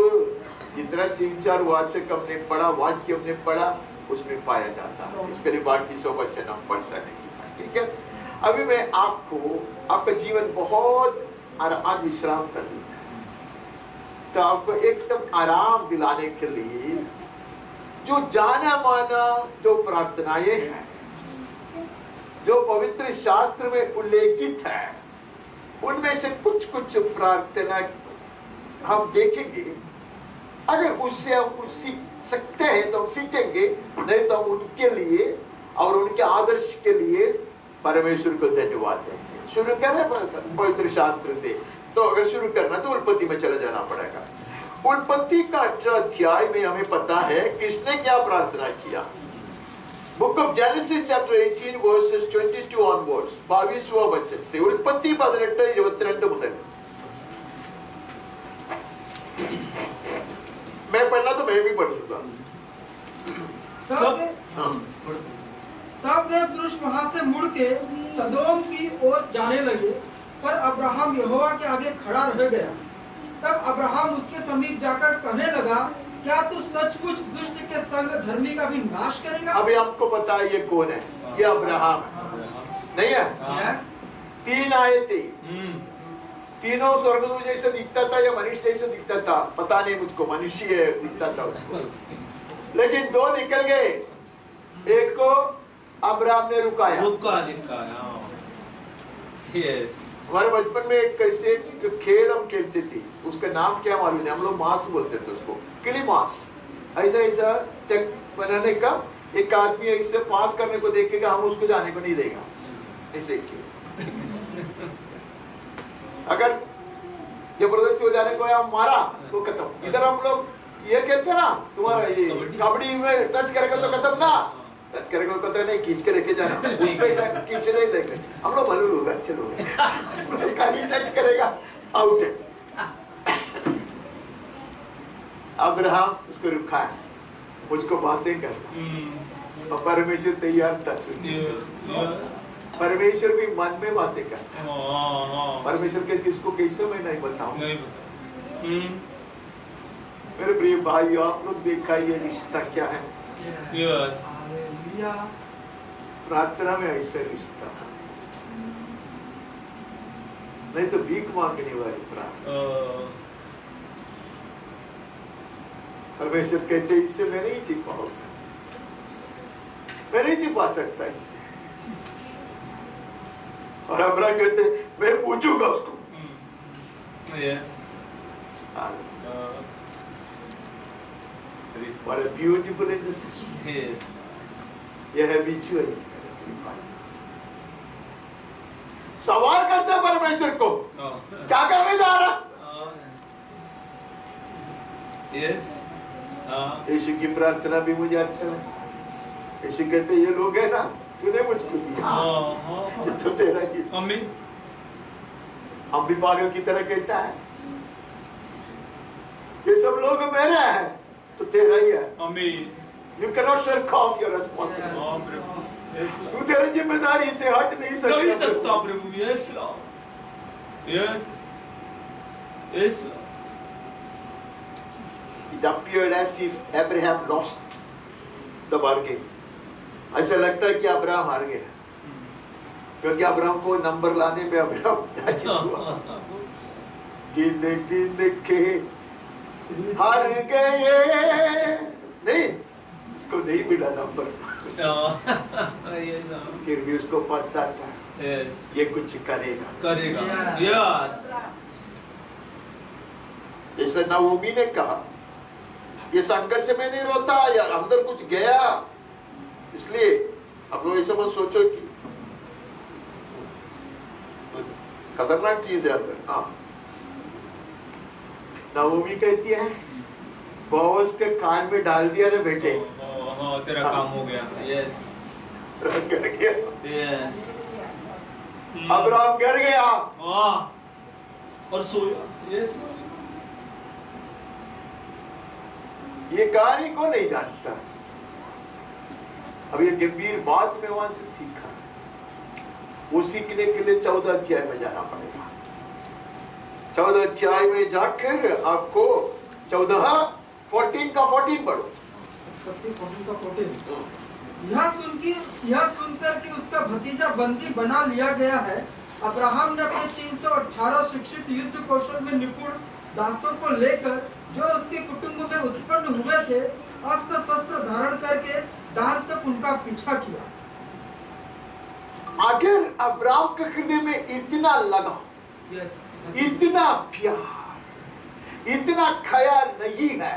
जितना 3-4 वाचक हमने पढ़ा, वाक्य हमने पढ़ा, उसमें पाया जाता है। इसके लिए बाकी सब वचन हम पढ़ता नहीं। ठीक है, अभी मैं आपका जीवन बहुत आज विश्राम कर देता है, तो आपको एकदम आराम दिलाने के लिए जो जाना माना जो प्रार्थनाएं हैं, जो पवित्र शास्त्र में उल्लेखित है, उनमें से कुछ प्रार्थना हम देखेंगे, अगर उससे हम कुछ सीख सकते हैं तो हम सीखेंगे, नहीं तो हम उनके लिए और उनके आदर्श के लिए परमेश्वर को धन्यवाद देंगे। शुरू करें पवित्र शास्त्र से, तो अगर शुरू करना तो उत्पत्ति में चले जाना पड़ेगा। उत्पत्ति का 18 अध्याय में हमें पता है किसने क्या प्रार्थना किया। Book of genesis chapter 18 versus 22 onwards, 22वां वचन से उत्पत्ति 18:22 मुതൽ। मैं पढ़ना तो मैं भी पढ़ लूंगा। तब वे पुरुष वहां से मुड़ के सदोम की ओर जाने लगे, पर अब्राहम यहोवा के आगे खड़ा रह गया। तब अब्राहम उसके समीप जाकर कहने लगा, क्या तू सचमुच दुष्ट के संग धर्मी का भी नाश करेगा? अभी आपको पता है ये कौन है? ये अब्राहम नहीं है? तीन आए थे, तीनों स्वर्गदूत जैसे दिखता था या मनुष्य जैसे दिखता था, पता नहीं मुझको, मनुष्य दिखता था उसको। लेकिन दो निकल गए, एक को अब्राहम ने रुकाया। यस, हमारे बचपन में एक कैसे खेल हम खेलते थे, उसका नाम क्या मालूम है? हम लोग मांस बोलते थे उसको, किली मांस। ऐसा ऐसा चक बनाने का, एक आदमी ऐसे पास करने को देखेगा, हम उसको जाने को नहीं देगा, ऐसे खेल। अगर जबरदस्ती हो जाने को हम मारा तो खत्म। इधर हम लोग ये कहते ना, तुम्हारा ये कबड्डी में टच करेगा तो खत्म ना, टच करेगा तो खत्म नहीं, खींच के लेके जाना, उस पे खींच नहीं देंगे हम लोग। भले लोग अच्छे लोग हैं, कहीं टच करेगा आउट है। अब्राहम उसको रुका है, मुझको बातें कर। परमेश्वर तैयार था सुनने। परमेश्वर भी मन में बातें करता है। परमेश्वर के किसको कैसे मैं नहीं बताऊं। मेरे प्रिय भाई, आप लोग देखा ये रिश्ता क्या है? यस, प्रार्थना में ऐसा रिश्ता, नहीं तो भीख मांगने वाली प्रार्थना। परमेश्वर कहते इससे मैं नहीं छिपाऊंगा, मैं नहीं छिपा सकता इससे। और अब्राहम कहते मैं पूछूंगा उसको। Yes, What a beautiful intercession. Yes, यह है बिचुआई। सवाल करते हैं परमेश्वर को, क्या करने जा रहा? यस, यीशु की प्रार्थना भी मुझे अच्छा लगा। यीशु कहते ये लोग है ना, तूने मुझको दिया, ये तो तेरा ही। आमीन। हम भी पागल की तरह कहता है, ये सब लोग मेरे हैं तो तेरा ही है। आमीन। You cannot shirk off your responsibility. तू तेरी जिम्मेदारी से हट नहीं सकता प्रभु। Yes yes yes. It appeared as if Abraham lost the bargain. ऐसा लगता है कि अब्राहम हार गया, क्योंकि अब्राहम को नंबर लाने में अब्राहम राजी हुआ। जिंदगी देखे हार गए, नहीं उसको नहीं मिला नंबर। फिर भी उसको पता था ये कुछ करेगा। यस। जैसे नाओमी ने कहा, ये संघर्ष में नहीं रोता, या अंदर कुछ गया, इसलिए आप लोग ऐसा मत सोचो कि खतरनाक चीज है अंदर। हाँ, नाओमी कहती है बोअज के कान में डाल दिया रे बेटे, तेरा काम हो गया। यस, कर गया। यस, अब्राहम गिर गया और सोया। यस, ये कहानी को नहीं जानता। अब ये गंभीर बात में वहां से सीखा, वो सीखने के लिए 14 अध्याय में जाना पड़ेगा। 14 अध्याय में जाकर आपको 14 का 14 पढ़ो। 14 का 14। यह सुनकर कि उसका भतीजा बंदी बना लिया गया है, अब्राहम ने अपने 318 शिक्षित युद्ध कौशल में निपुण दासों को लेकर, जो उसके कुटुंब में उत्पन्न हुए थे, अस्त्र शस्त्र धारण करके दान तक उनका पीछा किया। अगर अब्राहम के हृदय में इतना लगा, इतना प्यार, इतना ख्याल नहीं है।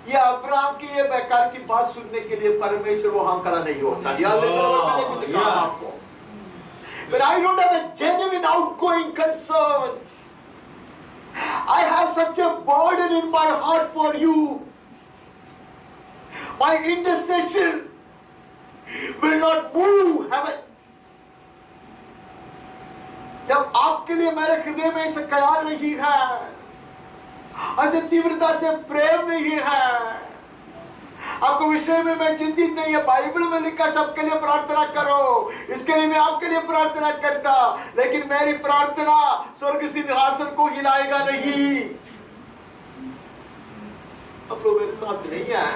ये अब्राहम की ये बेकार की बात सुनने के लिए परमेश्वर वहां खड़ा नहीं होता। मैंने कुछ कहा आपको, but I don't have a genuine outgoing concern. I have such a burden in my heart for you. My intercession will not move heaven. जब आपके लिए मेरे हृदय में ऐसा ख्याल नहीं है, ऐसे तीव्रता से प्रेम नहीं है, आपको विषय में मैं चिंतित नहीं है। बाइबल में लिखा सबके लिए प्रार्थना करो, इसके लिए मैं आपके लिए प्रार्थना करता, लेकिन मेरी प्रार्थना स्वर्ग सिंहासन को हिलाएगा नहीं। आप लोग मेरे साथ नहीं है।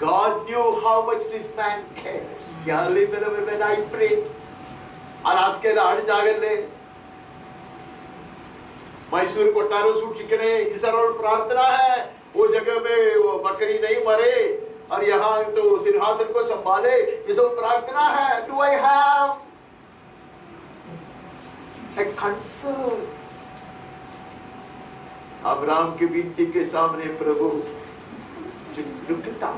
God knew how much this man cares. When I pray, और आज के रात जागर ले मैसूर कोटारो सूट चिकने इस सरल प्रार्थना है, वो जगह में वो बकरी नहीं मरे और यहाँ तो सिंहासन को संभाले, ये सब प्रार्थना है। Do I have a concern? Abraham की विनती के सामने प्रभु झुकता।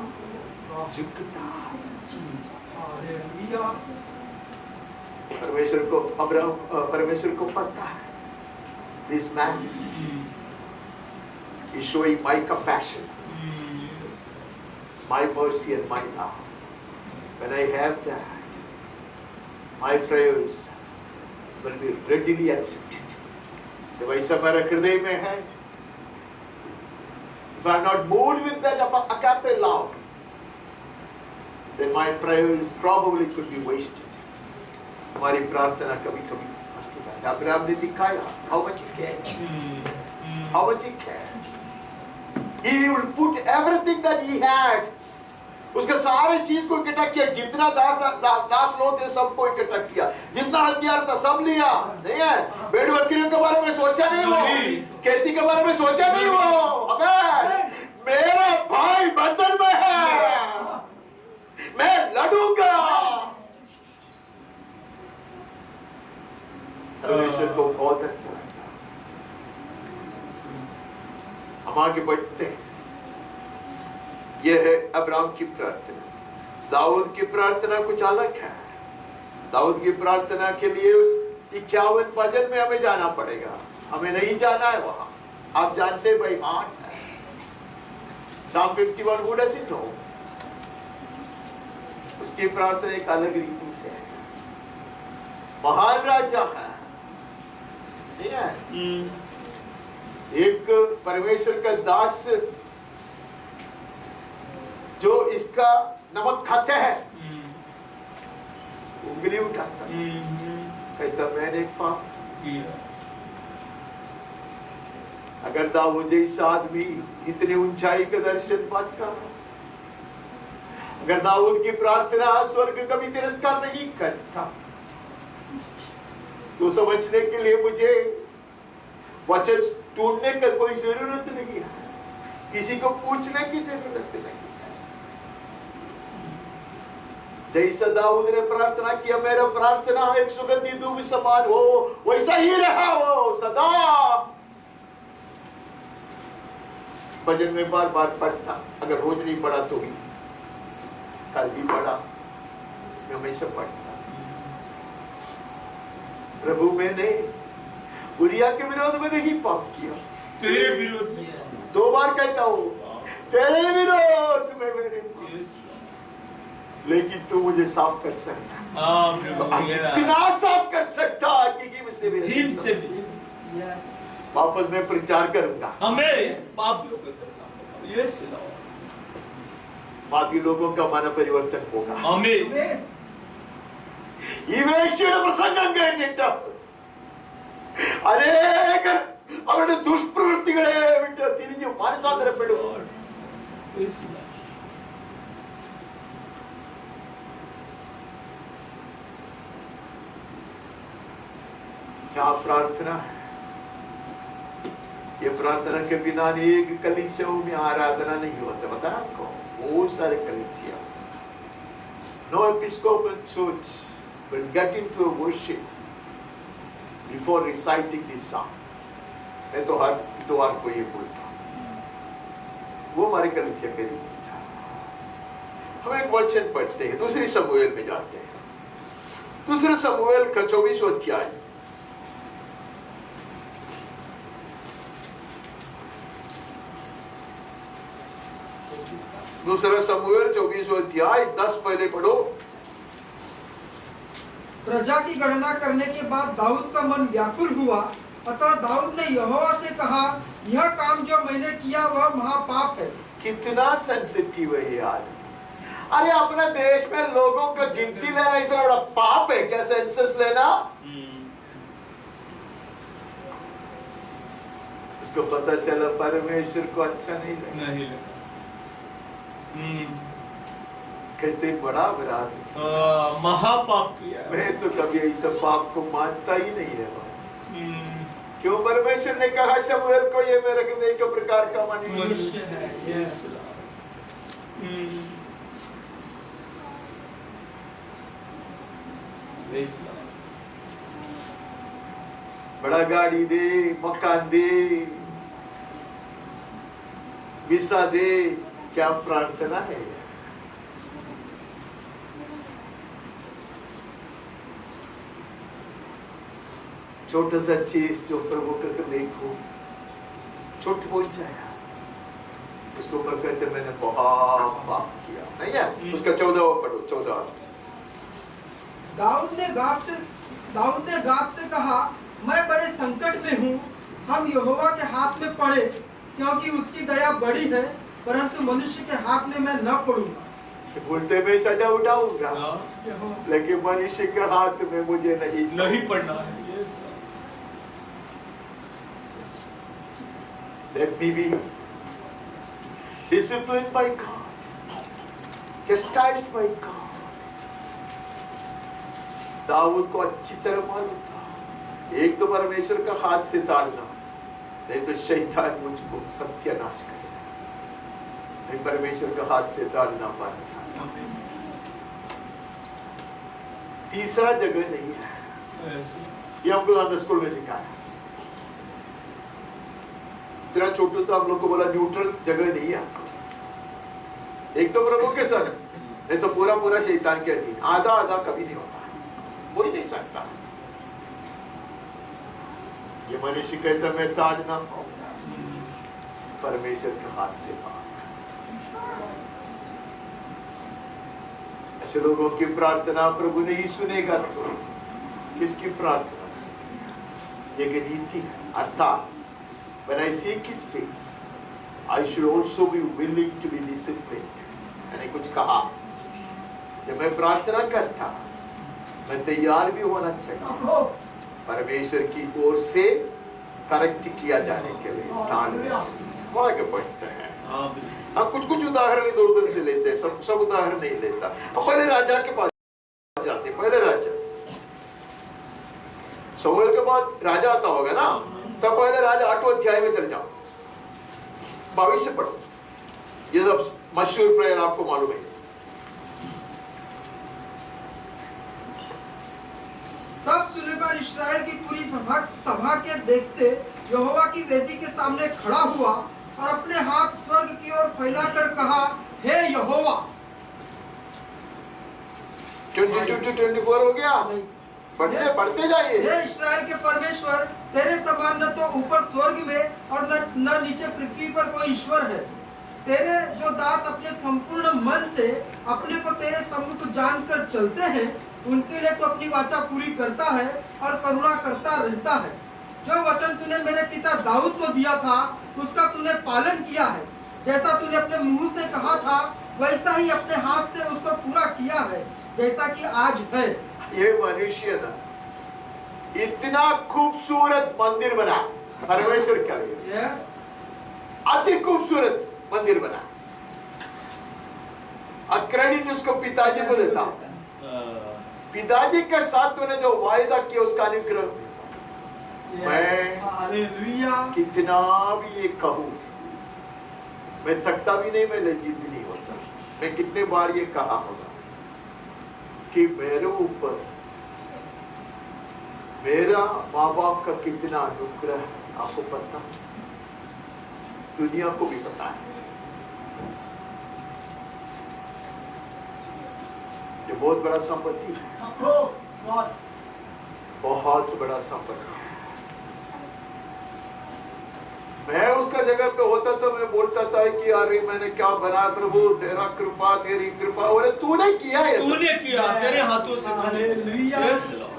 परमेश्वर को पता है, this man is showing my compassion, my mercy and my love. When I have that, my prayers will be readily accepted. जब ऐसा मेरे हृदय में है, if I am not moved with that agape love, then my prayers probably could be wasted. हमारी प्रार्थना कभी-कभी Abraham ने दिखाया how much he cares. How much he cares. He will put everything that he had. उसके सारे चीज को इकट्ठा किया, जितना दास लोग थे सबको इकट्ठा किया, जितना हथियार था सब लिया। नहीं है, भेड़ बकरियों के बारे में सोचा नहीं वो, खेती के बारे में सोचा नहीं वो। अबे मेरा भाई बंधन में है, मैं लड़ूंगा। परमेश्वर को बहुत अच्छा लगता। हम आगे बढ़ते हैं। यह है अब्राहम की प्रार्थना। दाऊद की प्रार्थना कुछ अलग है। दाऊद की प्रार्थना के लिए 51 भजन में हमें जाना पड़ेगा, हमें नहीं जाना है वहां। आप जानते हैं भाई हार्ट है। Psalm 51 who doesn't know? उसकी प्रार्थना एक अलग रीति से है। महान राजा है, नहीं है? एक परमेश्वर का दास जो इसका नमक खाते हैं, उंगली उठाता कहता मैंने पाप किया। अगर दाऊद जैसा आदमी इतनी ऊंचाई का दर्शन पाता, अगर दाऊद की प्रार्थना स्वर्ग कभी तिरस्कार नहीं करता, तो समझने के लिए मुझे वचन ढूंढने का कोई जरूरत नहीं है, किसी को पूछने की जरूरत नहीं है। जैसा दाऊद ने प्रार्थना किया, मेरा प्रार्थना एक सुगंधी धूप समान हो, वैसा ही रहा वो सदा। भजन में बार बार पढ़ता, अगर रोज नहीं पढ़ा तो भी कल भी पढ़ा, मैं हमेशा पढ़ता। प्रभु मैंने उरिया के विरोध में नहीं पाप किया, तेरे विरोध में 2 बार कहता हूँ, तेरे विरोध में मेरे, लेकिन तू मुझे साफ कर सकता, इतना साफ कर सकता कि मुझसे भी वापस मैं प्रचार करूंगा। पापी लोगों का मन परिवर्तन होगा। പ്രസംഗം അനേകർ അവരുടെ ദുഷ്പ്രവൃത്തികളെ വിട്ട് തിരിഞ്ഞു മാനസാന്തരപ്പെടും. क्या प्रार्थना है? ये प्रार्थना के बिना अनेक कलीसियाओं में आराधना नहीं होता। बता आपको, बहुत सारे कलीसिया, no episcopal church will get into a worship before reciting this song. मैं तो हर इतवार को ये बोलता हूँ, वो हमारे कलीसिया के लिए था। हम एक वचन पढ़ते हैं, दूसरी शमूएल में जाते हैं। दूसरा शमूएल का 24वां अध्याय। दूसरा शमूएल 24वां अध्याय 10 पहले पढ़ो। प्रजा की गणना करने के बाद दाऊद का मन व्याकुल हुआ, अतः दाऊद ने यहोवा से कहा, यह काम जो मैंने किया वह महापाप है। कितना सेंसिटिव है ये आज। अरे अपने देश में लोगों का गिनती लेना इतना बड़ा पाप है क्या? सेंसस लेना। उसको पता चला परमेश्वर को अच्छा नहीं लगा। कहते बड़ा अपराध, महापाप किया। मैं तो कभी ऐसा पाप को मानता ही नहीं है। क्यों? परमेश्वर ने कहा शमूएल को, ये मेरे हृदय के प्रकार का मनुष्य है। यस बड़ा गाड़ी दे, मकान दे, वीसा दे, क्या प्रार्थना है? छोटा सा चीज जो प्रभु का देखो छोट पहुंचाया, उसको ऊपर कहते मैंने बहुत पाप किया। नहीं है? उसका 14वां पढ़ो। 14। दाऊद ने गाद से कहा, मैं बड़े संकट में हूँ, हम यहोवा के हाथ में पड़े, क्योंकि उसकी दया बड़ी है, परंतु मनुष्य के हाथ में मैं न पड़ूंगा। बोलते मैं सजा उठाऊंगा, लेकिन मनुष्य के हाथ में मुझे नहीं पड़ना है। Yes Let me be disciplined by God, chastised by God. Daud को अच्छी तरह मालूम था, एक तो परमेश्वर का हाथ से ताड़ना, नहीं तो शैतान मुझको सत्यानाश करेगा। मैं परमेश्वर का हाथ से ताड़ना पाना चाहता हूँ। तीसरा जगह नहीं है, ये हमको अंदर स्कूल में सिखाया। इतना छोटू तो हम लोग को बोला न्यूट्रल जगह नहीं है। एक तो प्रभु के संग, नहीं तो पूरा पूरा शैतान के अधीन। आधा आधा कभी नहीं होता, हो ही नहीं सकता। ये मनुष्य कहता मैं ताड़ ना पाऊंगा, परमेश्वर के हाथ से पाऊंगा। ऐसे लोगों की प्रार्थना प्रभु नहीं सुनेगा तो किसकी प्रार्थना सुनेगा? ये रीति है। अर्थात when I seek his face, I should also be willing to be disciplined. मैंने कुछ कहा, जब मैं प्रार्थना करता मैं तैयार भी होना चाहिए परमेश्वर की ओर से करेक्ट किया जाने के लिए। आगे बढ़ते हैं। हम कुछ कुछ उदाहरण इधर उधर से लेते हैं, सब उदाहरण नहीं लेता। अब पहले राजा के पास जाते। पहले राजा, शमूएल के बाद राजा आता होगा ना, तब पहले राजा 8वां अध्याय में चले जाओ, 22 से पढ़ो। ये सब मशहूर प्रेयर आपको मालूम है। तब सुलेमान इस्राएल की पूरी सभा के देखते यहोवा की वेदी के सामने खड़ा हुआ और अपने हाथ स्वर्ग की ओर फैलाकर कहा, हे यहोवा। 22 to 24 हो गया, बढ़ते जाइए। हे इस्राएल के परमेश्वर, तेरे समान न तो ऊपर स्वर्ग में और न नीचे पृथ्वी पर कोई ईश्वर है। तेरे जो दास अपने संपूर्ण मन से अपने को तेरे सम्मुख जानकर चलते हैं, उनके लिए तो अपनी वाचा पूरी करता है और करुणा करता रहता है। जो वचन तूने मेरे पिता दाऊद को दिया था, उसका तूने पालन किया है। जैसा तूने अपने मुंह से कहा था, वैसा ही अपने हाथ से उसको पूरा किया है, जैसा कि आज है। ये मनुष्य ना इतना खूबसूरत मंदिर बना परमेश्वर के लिए, अति खूबसूरत मंदिर बना। और क्रेडिट उसको पिताजी को देता हूं। पिताजी के साथ मैंने जो वायदा किया उसका अनुग्रह मैं कितना भी ये कहूं, मैं थकता भी नहीं, मैं लज्जित भी नहीं होता। मैं कितने बार ये कहा होगा कि मेरे ऊपर मेरा माँ बाप का कितना अनुग्रह है आपको पता, दुनिया को भी पता है। ये बहुत बड़ा संपत्ति है, बहुत बड़ा संपत्ति है। मैं उसका जगह पे होता तो मैं बोलता था कि अरे मैंने क्या बना प्रभु, तेरा कृपा, तेरी कृपा। बोले तूने किया है, तूने किया, तेरे हाथों से। हालेलुया। Yes, Lord.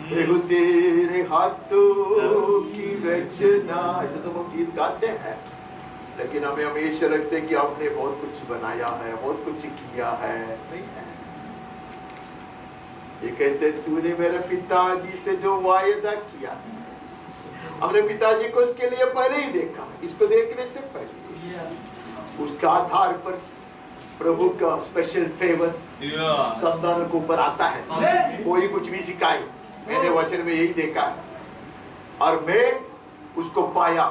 प्रभु तेरे हाथों की रचना, ऐसे सब हम गीत गाते हैं, लेकिन हमें हमेशा लगते हैं कि आपने बहुत कुछ बनाया है, बहुत कुछ किया है। नहीं है, ये कहते तूने मेरे पिताजी से जो वायदा किया, हमने पिताजी को इसके लिए पहले ही देखा, इसको देखने से पहले उसके आधार पर प्रभु का स्पेशल फेवर संतानों के ऊपर आता है। कोई कुछ भी सिखाए, मैंने वचन में यही देखा और मैं उसको पाया,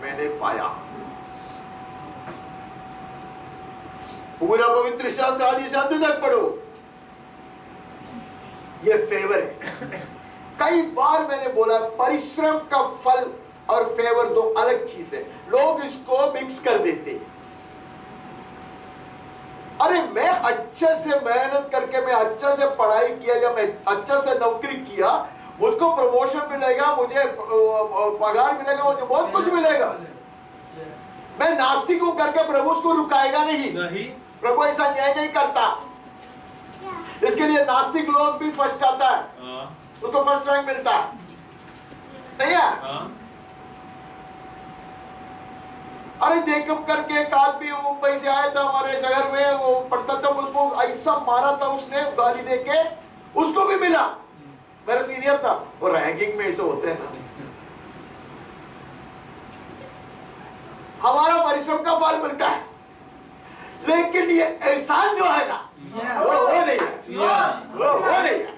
मैंने पाया। पूरा पवित्र शास्त्र आदि से अंत तक पढ़ो, ये फेवर है। कई बार मैंने बोला परिश्रम का फल और फेवर दो अलग चीज है, लोग इसको मिक्स कर देते हैं। अरे मैं अच्छे से मेहनत करके, मैं अच्छे से पढ़ाई किया या मैं अच्छे से नौकरी किया, मुझको प्रमोशन मिलेगा, मुझे पगार मिलेगा, मुझे बहुत कुछ मिलेगा। मैं नास्तिक हूं करके प्रभु उसको रुकाएगा नहीं। प्रभु ऐसा न्याय नहीं करता। इसके लिए नास्तिक लोग भी फर्स्ट आता है, उसको फर्स्ट रैंक मिलता है, नहीं है? अरे जेकब करके एक आदमी मुंबई से आया था हमारे शहर में, वो पढ़ता था, उसको ऐसा मारा था उसने गाली देके, उसको भी मिला, मेरा सीनियर था। वो रैंकिंग में ऐसे होते हैं ना, हमारा परिश्रम का फल मिलता है, लेकिन ये एहसान जो है ना, वो नहीं है, वो नहीं है।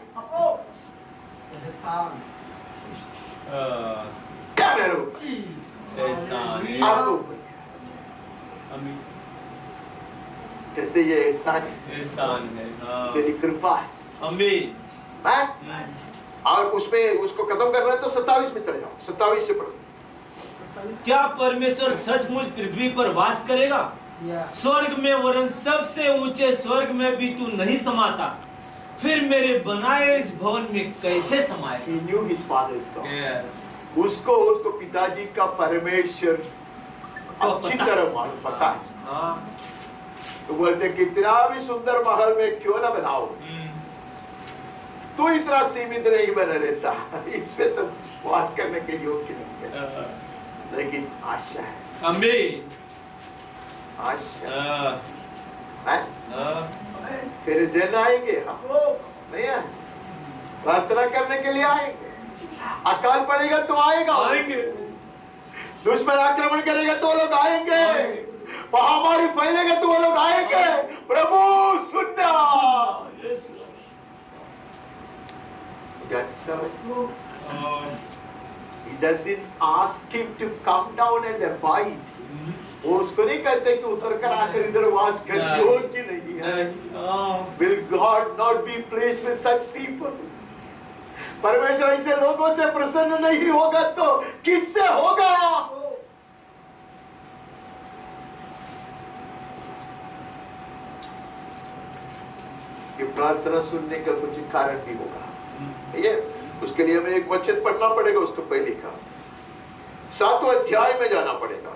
क्या मेरू कहते ये एहसान है, तेरी कृपा है। और उसमें उसको खत्म करना है तो 27 में चले जाओ, 27 से पढ़ो। क्या परमेश्वर सचमुच पृथ्वी पर वास करेगा? स्वर्ग में वरन सबसे ऊंचे स्वर्ग में भी तू नहीं समाता, फिर मेरे बनाए इस भवन में कैसे समाए? He knew his father's God. उसको पिताजी का परमेश्वर अच्छी तरह मालूम पता है। तो बोलते कितना भी सुंदर महल में क्यों ना बनाओ, तो इतना सीमित नहीं बना रहता, इसमें तो वास करने के योग्य नहीं है, लेकिन आशा है। आमीन। आशा है, तेरे जन आएंगे, हाँ नहीं है, प्रार्थना करने के लिए आएंगे, अकाल पड़ेगा तो आएगा, दुश्मन आक्रमण करेगा तो लोग आएंगे, महामारी फैलेगा तो वो लोग आएंगे। प्रभु सुनना। He doesn't ask him to come down and abide. वो उसको नहीं कहते कि उतर कर आकर इधर वास कर, हो कि नहीं है। Will God not be pleased with such people? परमेश्वर ऐसे लोगों से प्रसन्न नहीं होगा तो किससे होगा? कि प्रार्थना सुनने का कुछ कारण भी होगा। ये उसके लिए हमें एक वचन पढ़ना पड़ेगा, उसको पहले का 7वां अध्याय में जाना पड़ेगा,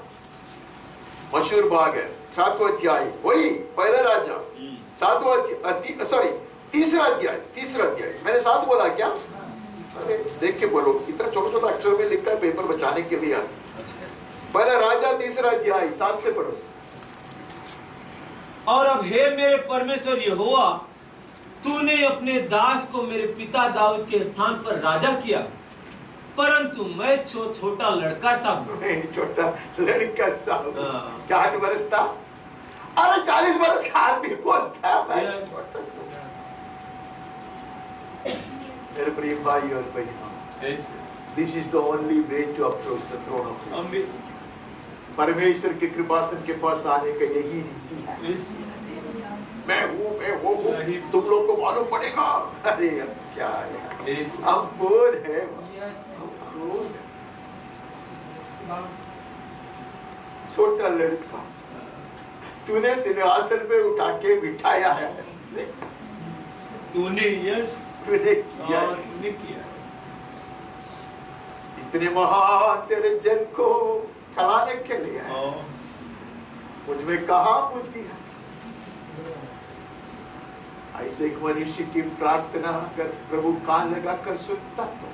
मशहूर भाग है 7वां अध्याय, वही पहला राजा 7वां अध्याय, सॉरी तीसरा अध्याय। मैंने 7 बोला क्या? अरे देख के बोलो, इतना छोटा छोटा अक्षर में लिखा है पेपर बचाने के लिए। पहला राजा 3रा अध्याय 7 से पढ़ो। और अब हे मेरे परमेश्वर यहोवा, तूने अपने दास को मेरे पिता दाऊद के स्थान पर राजा किया, परंतु मैं छोटा लड़का सा हूँ। छोटा लड़का सा क्या 8 वर्ष था? अरे 40 वर्ष का आदमी बोलता है मेरे प्रिय भाई और बहनों, this is the only way to approach the throne of grace. परमेश्वर के कृपासन के पास आने का यही रीति है। मैं हूँ, मैं वो हूँ, तुम लोग को मालूम पड़ेगा। अरे अब क्या है, अब कौन है, छोटा लड़का तूने सिंहासन पे उठा के बिठाया है, तूने यस तूने किया, तूने किया। इतने महान तेरे जन को चलाने के लिए मुझमें कहाँ बुद्धि है। ऐसे एक मनुष्य की प्रार्थना अगर प्रभु कान लगा कर सुनता तो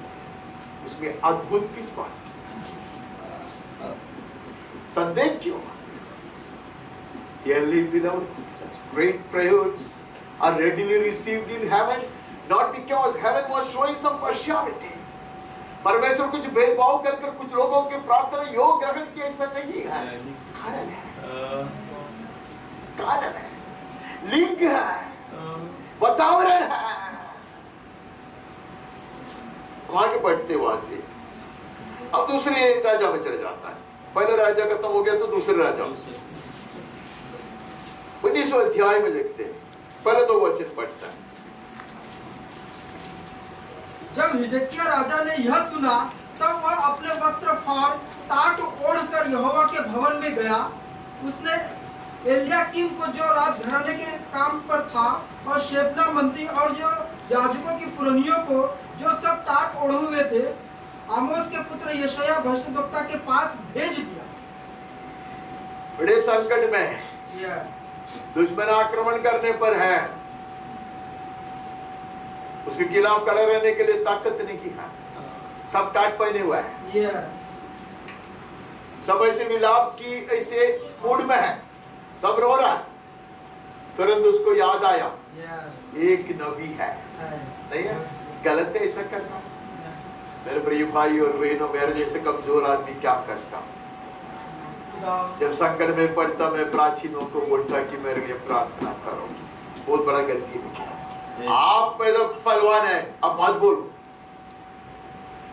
उसमें अद्भुत किस बात, संदेह क्यों? Dearly beloved, great prayers are readily received in heaven, not because heaven was showing some partiality. परमेश्वर कुछ भेदभाव कर कुछ लोगों के प्रार्थना योग ग्रहण की, ऐसा नहीं है। कारण है, कारण है, लिंग है, वातावरण है। आगे बढ़ते वहां से अब दूसरे राजा में चले जाता है। पहले राजा खत्म हो गया तो दूसरे राजा 19वें अध्याय में देखते हैं, पहले 2 वचन पढ़ता है। जब हिजकिय्याह राजा ने यह सुना तब वह अपने वस्त्र फाड़ टाट ओढ़कर यहोवा के भवन में गया। उसने एलियाकीम को जो राजघराने के काम पर था और शेबना मंत्री और जो याजकों की पुरनियों को जो सब टाट ओढ़े हुए थे आमोस के पुत्र यशायाह भविष्यद्वक्ता के पास भेज दिया। बड़े संकट में दुश्मन आक्रमण करने पर है, उसके खिलाफ खड़े रहने के लिए ताकत नहीं है, सब टाट पहने हुआ है, सब ऐसे मिलाप की ऐसे मूड में है, सब रो रहा है। तुरंत उसको याद आया एक नबी है, नहीं है, गलत है ऐसा करना। मेरे प्रिय भाई और बहनों, मेरे जैसे कमजोर आदमी क्या करता, जब संकट में पड़ता मैं प्राचीनों को बोलता कि मेरे लिए प्रार्थना करो। बहुत बड़ा गलती नहीं। आप पहले फलवान है, अब मत बोलो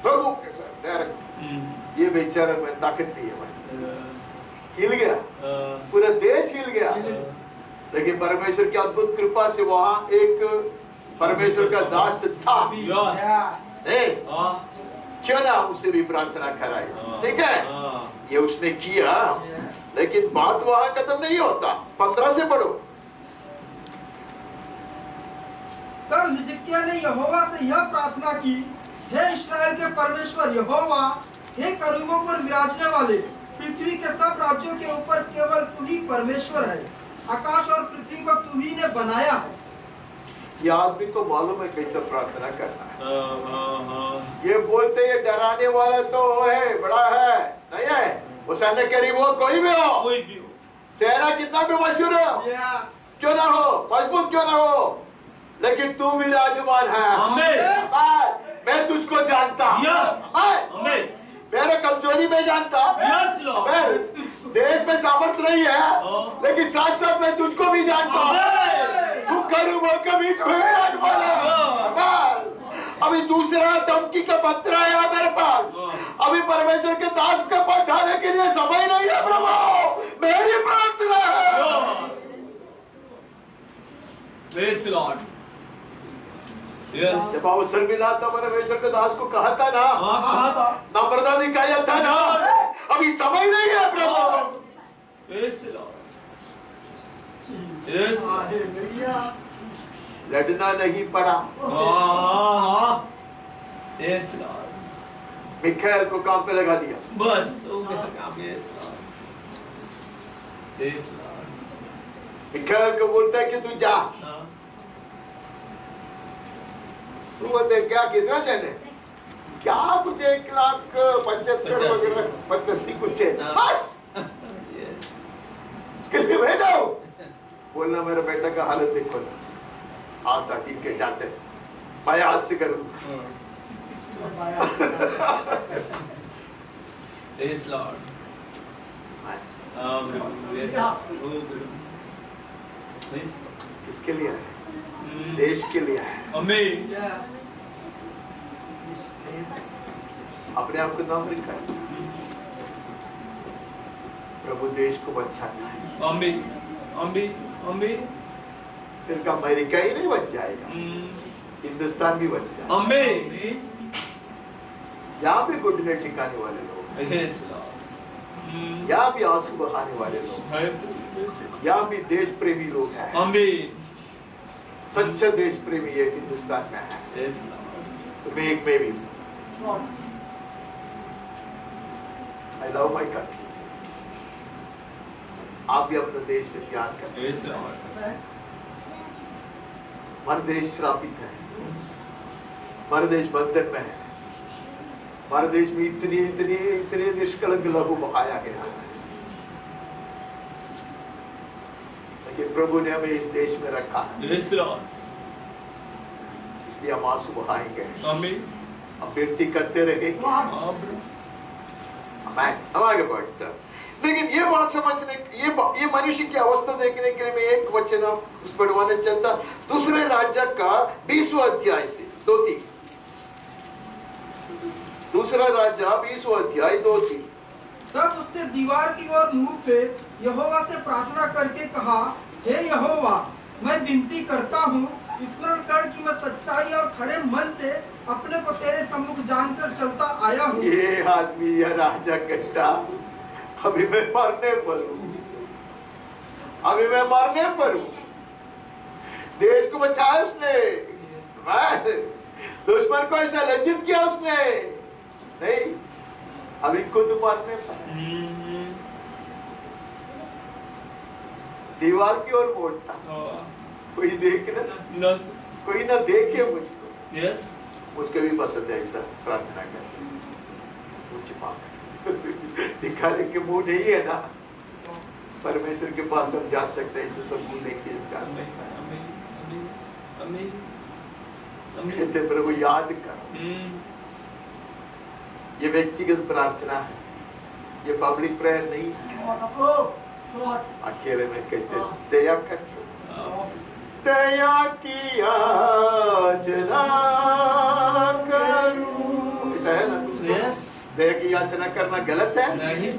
प्रभु के साथ, ये बेचारा में ताकत नहीं है, हिल गया, पूरा देश हिल गया। लेकिन परमेश्वर की अद्भुत कृपा से वहां एक परमेश्वर का दास था, क्यों ना उसे भी प्रार्थना कराई, ठीक है, ये उसने किया। लेकिन बात वहां खत्म नहीं होता, 15 से पढ़ो। तब हिजकिय्याह ने यहोवा से यह प्रार्थना की, हे इस्राएल के परमेश्वर यहोवा, हे करूबों पर विराजने वाले, पृथ्वी के सब राज्यों के ऊपर केवल तू ही परमेश्वर है। आकाश और पृथ्वी को तू ही ने बनाया है। ये आदमी को मालूम है कैसे प्रार्थना करना है। ये बोलते ये डराने वाला तो है, बड़ा है, नहीं है, वो सैन्य करीब हो, कोई भी हो, सेना कितना भी मशहूर हो, क्यों ना हो, मजबूत क्यों ना हो, लेकिन तू विराजमान है। मैं तुझको जानता, मेरे कमजोरी में जानता, देश में सामर्थ्य नहीं है, लेकिन साथ साथ मैं तुझको भी जानता हूँ। तू करूबों के बीच में विराजमान है। अभी दूसरा धमकी का पत्र आया मेरे पास, अभी परमेश्वर के दास के पास जाने के लिए समय नहीं है प्रभु, मेरी प्रार्थना है। Praise the Lord. जब अवसर मिला था परमेश्वर के दास को कहा था ना, कहा था, नम्रता दिखाया था ना, अभी समय नहीं है प्रभु। Praise the Lord. Yes. लड़ना नहीं पड़ा। Yes, Lord. मिखाएल को काम पे लगा दिया, बस हो गया काम। Yes, Lord. Yes, Lord. मिखाएल को बोलता है कि तू जा, तू बोलते क्या, कितना जन है, क्या कुछ 1,75,000 वगैरह 85 कुछ है, बस उसके लिए भेजाओ। बोलना मेरे बेटा का हालत देखो ना, आता दिन के जाते बाया हाथ से करूँ। Yes, Lord. Yes. किसके लिए है? देश के लिए है। Amen. अपने आप को नाम लिखा है, प्रभु देश को बचाना है। Amen. Amen. Amen. सिर्फ अमेरिका ही नहीं बच जाएगा, हिंदुस्तान भी बच जाएगा। आमीन। यहाँ भी घुटने टिकाने वाले लोग, यस लॉर्ड। यहाँ भी आंसू बहाने वाले लोग, यहाँ भी देश प्रेमी लोग हैं। आमीन। सच्चा देश प्रेमी ये हिंदुस्तान में है। Yes Lord. तो मैं एक में भी I love my country। आप भी अपने देश से प्यार करें। Yes Lord. हमारा देश श्रापित है, हमारा देश बंधन में है, हमारे देश में इतने इतने इतने निष्कलंक लहू बहाया गया है, लेकिन प्रभु ने हमें इस देश में रखा है, यस लॉर्ड। इसलिए हम आंसू बहाएंगे, आमीन। हम विनती करते रहेंगे। हम आगे बढ़ते हैं। लेकिन ये बात समझने, ये मनुष्य की अवस्था देखने के लिए मैं एक वचन पढ़वाना चाहता, दूसरे राज्य का 20वां अध्याय से 2-3। दूसरा राज्य 20वां अध्याय 2-3। तब उसने दीवार की ओर मुंह फेर यहोवा से प्रार्थना करके कहा, हे यहोवा, मैं विनती करता हूँ, स्मरण कर कि मैं सच्चाई और खरे मन से अपने को तेरे सम्मुख जानकर चलता आया हूँ। ये आदमी, यह राजा कहता, अभी मैं मरने पर हूँ, अभी मैं मरने पर हूँ। देश को बचाया उसने, दुश्मन को ऐसा लज्जित किया उसने, नहीं, अभी खुद मरने पर दीवार की ओर मोड़ता, कोई देखना, कोई ना देखे मुझको। यस, मुझको भी पसंद है ऐसा प्रार्थना करना, दिखाने के मुंह नहीं है ना, परमेश्वर के पास हम जा सकते हैं, इसे सब मुंह लेके जा सकते हैं। कहते प्रभु याद कर, ये व्यक्तिगत प्रार्थना है, ये पब्लिक प्रेयर नहीं है। अकेले में कहते दया कर, दया की याचना करूं, ऐसा है ना? यस। दया की याचना करना गलत है? नहीं।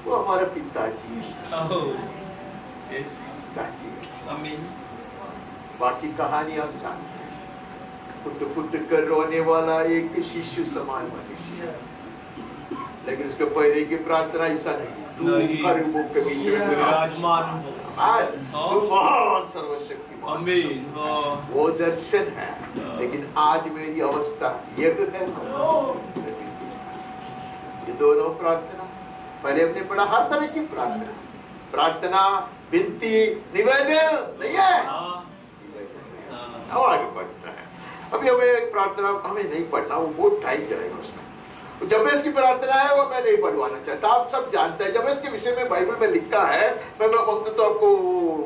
वो हमारे पिताजी, यस, पिताजी। आमीन। बाकी कहानी आप जानते हैं, फुट फुट कर रोने वाला एक शिशु समान मनुष्य, लेकिन उसके पहले की प्रार्थना ऐसा नहीं, तू करूबों के बीच में विराजमान हो, तू महान सर्वशक्तिमान। आमीन। वो दर्शन है, लेकिन आज मेरी अवस्था ये है। ये दोनों प्रार्थना, पहले हमने पढ़ा हर तरह की प्रार्थना, प्रार्थना विनती निवेदन नहीं है, आगे बढ़ता है। अभी हमें एक प्रार्थना हमें नहीं पढ़ना, वो बहुत टाइम जाएगा उसमें। जबेस की प्रार्थना है वो मैं नहीं पढ़वाना चाहता, आप सब जानते हैं जबेस के विषय में बाइबल में लिखा है। मैं तो आपको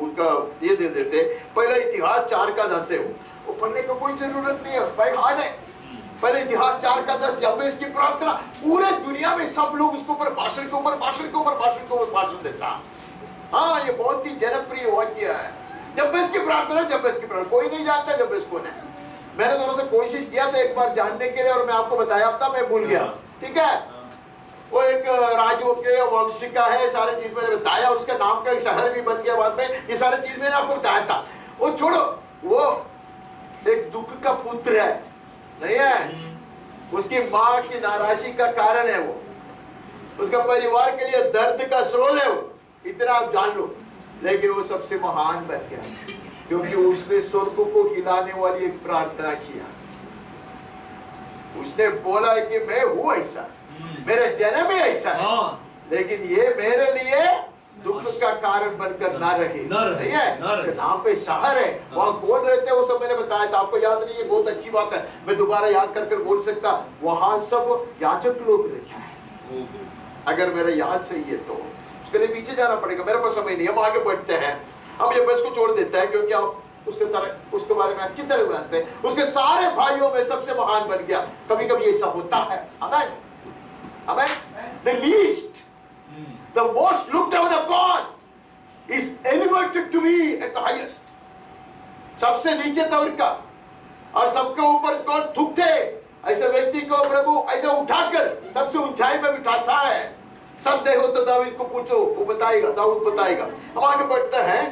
उसका ये दे देते, पहला इतिहास 4:10 है, वो पढ़ने का कोई जरूरत नहीं है भाई, हार्ड है। पहले इतिहास 4:10 जबेस की प्रार्थना, पूरे दुनिया में सब लोग उसके ऊपर भाषण के ऊपर भाषण देता। हाँ, ये बहुत ही जनप्रिय वाक्य है, जबेस की प्रार्थना, जबेस की प्रार्थना। कोई नहीं जानता जबेस कौन है। मैंने दोनों से कोशिश किया था एक बार जानने के लिए, और मैं आपको बताया था, मैं भूल गया। ठीक है, वो एक राजू के वंश का है, सारे चीज मैंने बताया, उसका नाम का एक शहर भी बन गया बाद में, ये सारे चीज मैंने आपको बताया था। वो छोड़ो, वो एक दुख का पुत्र है, नहीं है, उसकी माँ की नाराजगी का कारण है, वो उसका परिवार के लिए दर्द का स्रोत है, वो इतना आप जान लो। लेकिन वो सबसे महान बन गया, क्योंकि उसने स्वर्ग को हिलाने वाली एक प्रार्थना किया। उसने बोला कि मैं हूँ ऐसा, मेरा जन्म ही ऐसा है, लेकिन ये मेरे लिए दुख का कारण बनकर ना रहे, नहीं है। यहाँ पे शहर है, वहाँ कौन रहते हैं वो सब मैंने बताया था, आपको याद नहीं है, बहुत अच्छी बात है, मैं दोबारा याद कर बोल सकता। वहाँ सब याचक लोग रहते हैं, अगर मेरा याद सही है तो उसके लिए पीछे जाना पड़ेगा, मेरे पास समय नहीं, हम आगे बढ़ते हैं। हम ये बस को छोड़ देते हैं, क्योंकि आप उसके बारे में अच्छी तरह जानते हैं। उसके सारे भाइयों में सबसे महान बन गया। कभी कभी ऐसा होता है, आमेन, आमेन। The least, the most looked down upon is elevated to be at the highest. सबसे नीचे तौर का और सबके ऊपर कौन थूकते, ऐसे व्यक्ति को प्रभु ऐसे उठाकर सबसे ऊंचाई में बिठाता है। संदेह हो तो दाऊद को पूछो, वो बताएगा, दाऊद बताएगा। हम आगे बढ़ते हैं।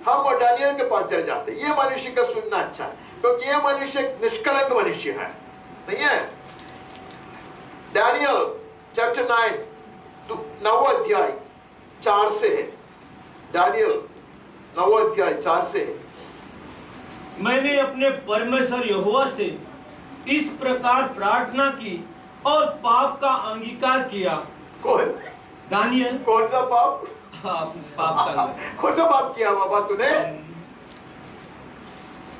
हम और दानियल के पास चले जाते, ये मनुष्य का सुनना अच्छा है, क्योंकि ये मनुष्य एक निष्कलंक मनुष्य है, नहीं है? दानियल चैप्टर 9 अध्याय 4 से है। दानियल 9 अध्याय 4 से है। मैंने अपने परमेश्वर यहोवा से इस प्रकार प्रार्थना की और पाप का अंगीकार किया। कौन? दानियल। कौन सा पाप? पाप का कौन सा पाप किया बाबा तूने?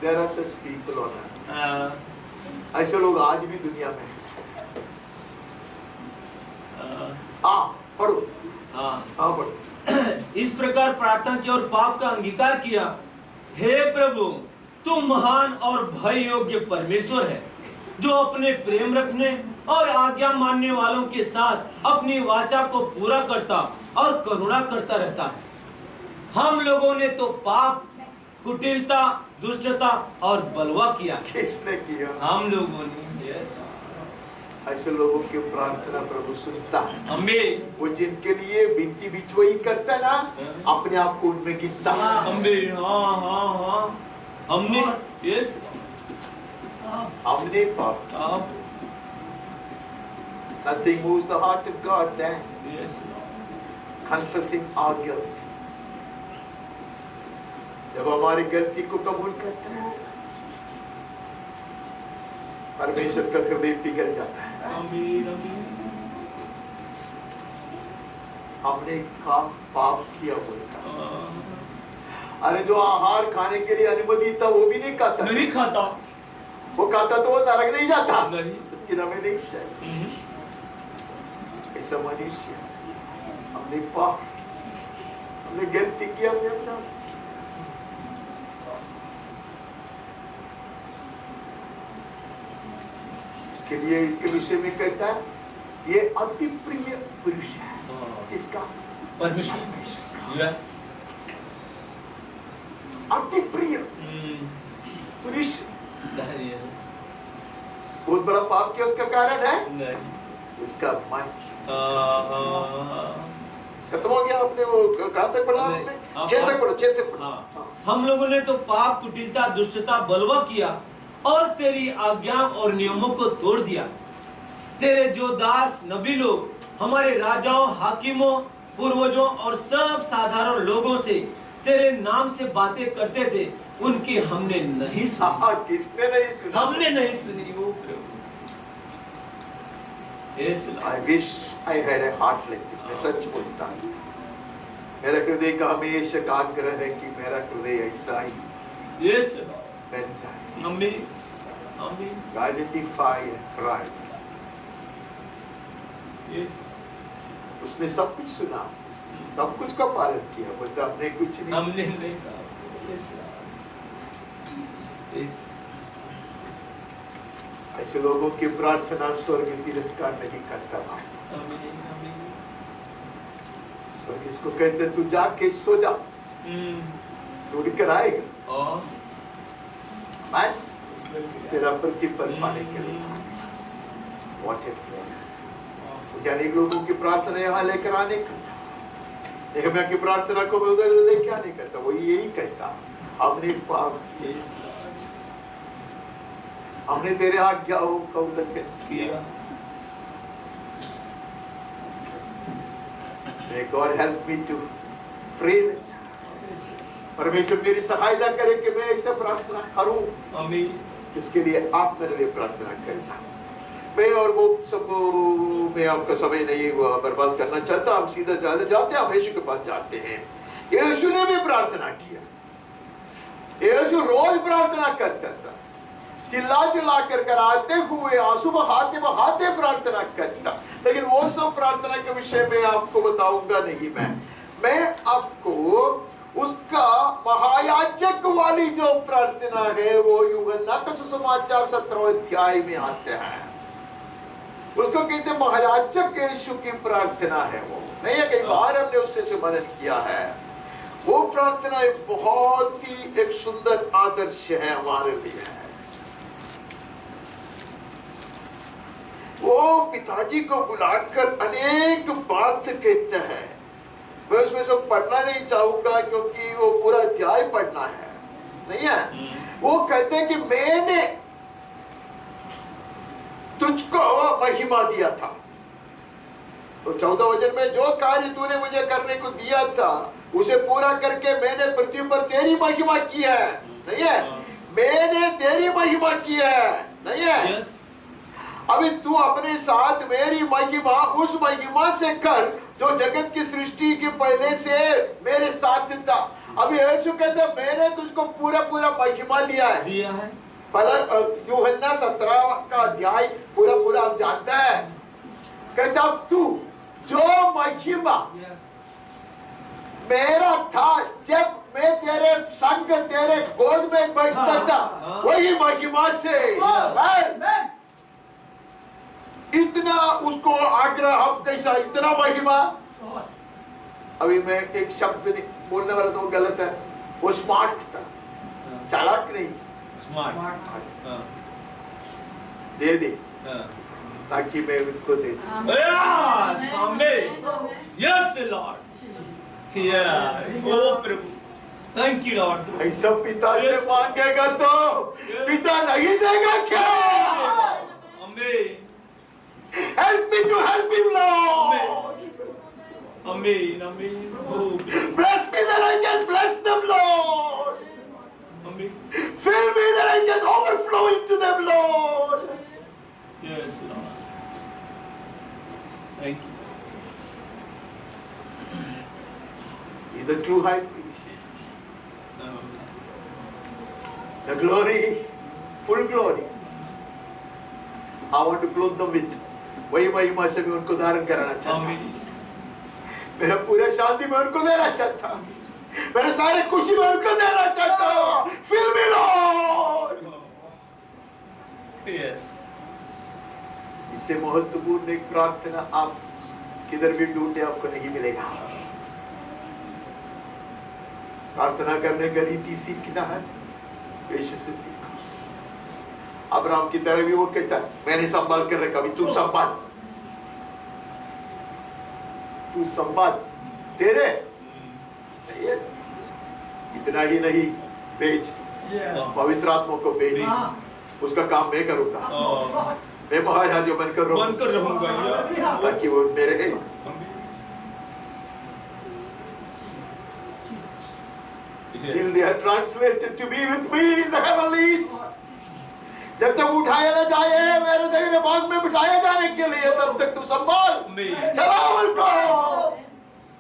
There are such people on earth. ऐसे लोग आज भी दुनिया में हैं। पढ़ो। पढ़ो। इस प्रकार प्रार्थना की और पाप का अंगीकार किया। हे प्रभु, तू महान और भय योग्य परमेश्वर है, जो अपने प्रेम रखने और आज्ञा मानने वालों के साथ अपनी वाचा को पूरा करता और करुणा करता रहता है। हम लोगों ने तो पाप, कुटिलता, दुष्टता और बलवा किया। किसने किया? हम लोगों ने। यस। ऐसे लोगों की प्रार्थना प्रभु सुनता है। आमीन। वो जिनके लिए बिनती बिचवाई करता है ना, अपने आप को उनमें गिनता है। आमीन। हाँ। हमने। यस। हमने पाप। Nothing moves the heart of God than confessing our guilt. जब हमारी गलती को कबूल करते हैं, परमेश्वर का हृदय पिघल जाता है। हमने पाप किया बोलता। अरे जो आहार खाने के लिए अनुमति था वो भी नहीं खाता। वो खाता तो वो नरक नहीं जाता। लेकिन हमें नहीं चाहिए ऐसा मनुष्य। हमने पाप, हमने गलती की, हमने अपना इसके लिए इसके विषय में कहता है ये अति प्रिय पुरुष है। इसका परमेश्वर। यस। अति प्रिय पुरुष। बहुत बड़ा पाप क्या उसका कारण है? नहीं। उसका मन। खत्म हो गया। आपने वो कहां तक पढ़ा? आपने 6 तक पढ़ो। हम लोगों ने तो पाप, कुटिलता, दुष्टता, बलवा किया और तेरी आज्ञा और नियमों को तोड़ दिया। तेरे जो दास नबी लोग हमारे राजाओं, हाकिमों, पूर्वजों और सब साधारण लोगों से तेरे नाम से बातें करते थे, उनकी हमने नहीं सुनी। किसने नहीं सुनी? हमने नहीं सुनी। वो I wish I had a heart like this. मैं सच बोलता हूँ, मेरा हृदय का हमेशा का आग्रह है कि मेरा हृदय ऐसा ही बन जाए। आमीन। Identify and cry. उसने सब कुछ सुना, सब कुछ का पालन किया, बोलता हमने कुछ नहीं। हमने नहीं कहा। ऐसे लोगों की प्रार्थना स्वर्ग तिरस्कार नहीं करता। स्वर्ग इसको कहते तू जाके सो जा, तू कर आएगा, मैं तेरा प्रतिफल पाने के लिए। अनेक लोगों की प्रार्थना यहाँ लेकर आने करता, नेहमिया की प्रार्थना को मैं उधर लेके आने करता, वो यही कहता हमने पाप हमने तेरे आज्ञाओं का उल्लंघन किया। May God help me to pray. परमेश्वर मेरी सहायता करे कि मैं ऐसे प्रार्थना करूं। आमीन। इसके लिए आप मेरे लिए प्रार्थना करें। मैं और वो सब मैं आपका समय नहीं बर्बाद करना चाहता। हम सीधा जाते हैं, हम यीशु के पास जाते हैं। यीशु ने भी प्रार्थना किया। यीशु रोज प्रार्थना करता था, चिल्ला कर आते हुए, आंसू बहाते प्रार्थना करता। लेकिन वो सब प्रार्थना के विषय में आपको बताऊंगा नहीं। मैं आपको उसका महायाजक वाली जो प्रार्थना है वो यूहन्ना का सुसमाचार 17 अध्याय में आते हैं। उसको कहते हैं महायाजक यीशु की प्रार्थना है। वो नहीं है, कई बार हमने उससे स्मरण किया है। वो प्रार्थना एक बहुत ही एक सुंदर आदर्श है हमारे लिए। वो पिताजी को बुलाकर अनेक बात कहते हैं। मैं उसमें सब पढ़ना नहीं चाहूंगा क्योंकि वो पूरा अध्याय पढ़ना है, नहीं है? वो कहते हैं कि मैंने तुझको महिमा दिया था। तो 14 वचन में जो कार्य तूने मुझे करने को दिया था उसे पूरा करके मैंने पृथ्वी पर तेरी महिमा की है, नहीं है? मैंने तेरी महिमा की है, नहीं है? यस अभी तू अपने साथ मेरी महिमा उस महिमा से कर जो जगत की सृष्टि के पहले से मेरे साथ था। अभी यीशु कहते मैंने तुझको पूरा पूरा महिमा दिया है। यूहन्ना 17 का अध्याय पूरा पूरा आप जानता है। कहता तू जो महिमा मेरा था जब मैं तेरे संग तेरे गोद में बैठता था, वही महिमा से इतना उसको आग्रह हम कैसा इतना महिमा। अभी मैं एक शब्द बोलने वाला तो वो गलत है, वो स्मार्ट था, चालाक नहीं, स्मार्ट दे दे ताकि मैं उनको दे सकूं। यस लॉर्ड, ओ प्रभु, थैंक यू लॉर्ड। ऐसा पिता से मांगेगा तो पिता नहीं देगा क्या? आमीन, Help me to help him, Lord. आमीन, आमीन। Bless me that I can bless them, Lord. आमीन। Fill me that I can overflow into them, Lord. Yes, Lord. Thank you. He's the true high priest. The glory, full glory. I want to clothe them with. वही महिमा से मैं उनको धारण कराना चाहता हूँ। मेरा पूरा शांति में उनको देना चाहता हूँ, मेरे सारे खुशी में उनको देना चाहता हूँ। Fill me, Lord. Yes. इससे महत्वपूर्ण एक प्रार्थना आप किधर भी ढूंढे आपको नहीं मिलेगा। प्रार्थना करने का रीति सीखना है, यीशु से सीखो। अब्राहम की तरह भी वो कहता है मैंने संभाल कर रखा, अभी तू संभाल, तू संभाल, तेरे इतना ही नहीं, भेज पवित्र आत्मा को भेज, उसका काम मैं करूंगा, मैं महाराज बनकर रहूंगा ताकि वो मेरे till they are translated to be with me in the heavenlies. जब तक उठाया ना जाए मेरे दाहिने भाग में बिठाया जाने के लिए, तब तक तू संभाल, चलाओ उनको।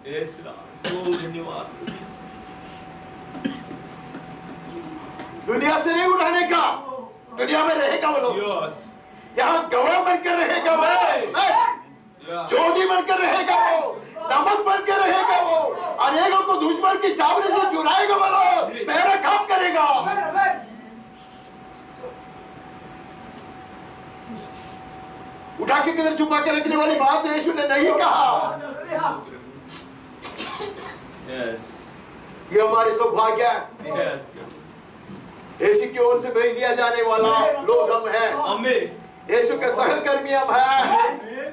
यस लॉर्ड, धन्यवाद। दुनिया से नहीं उठाने का, दुनिया में रहेगा वो लोग, यस, यहाँ गवाह बनकर रहेगा वो, ज्योति बनकर रहेगा वो, नमक बनकर रहेगा वो, अनेकों को दुश्मन की चावड़ी से चुराएगा वो लोग, मेरा काम करेगा। उठा के किधर छुपा के रखने वाली बात यीशु ने नहीं कहा। यस, ये हमारे सौभाग्य है, यस, यीशु की ओर से भेज दिया जाने वाला लोग हम हैं, आमीन, यीशु के सहकर्मी हम हैं।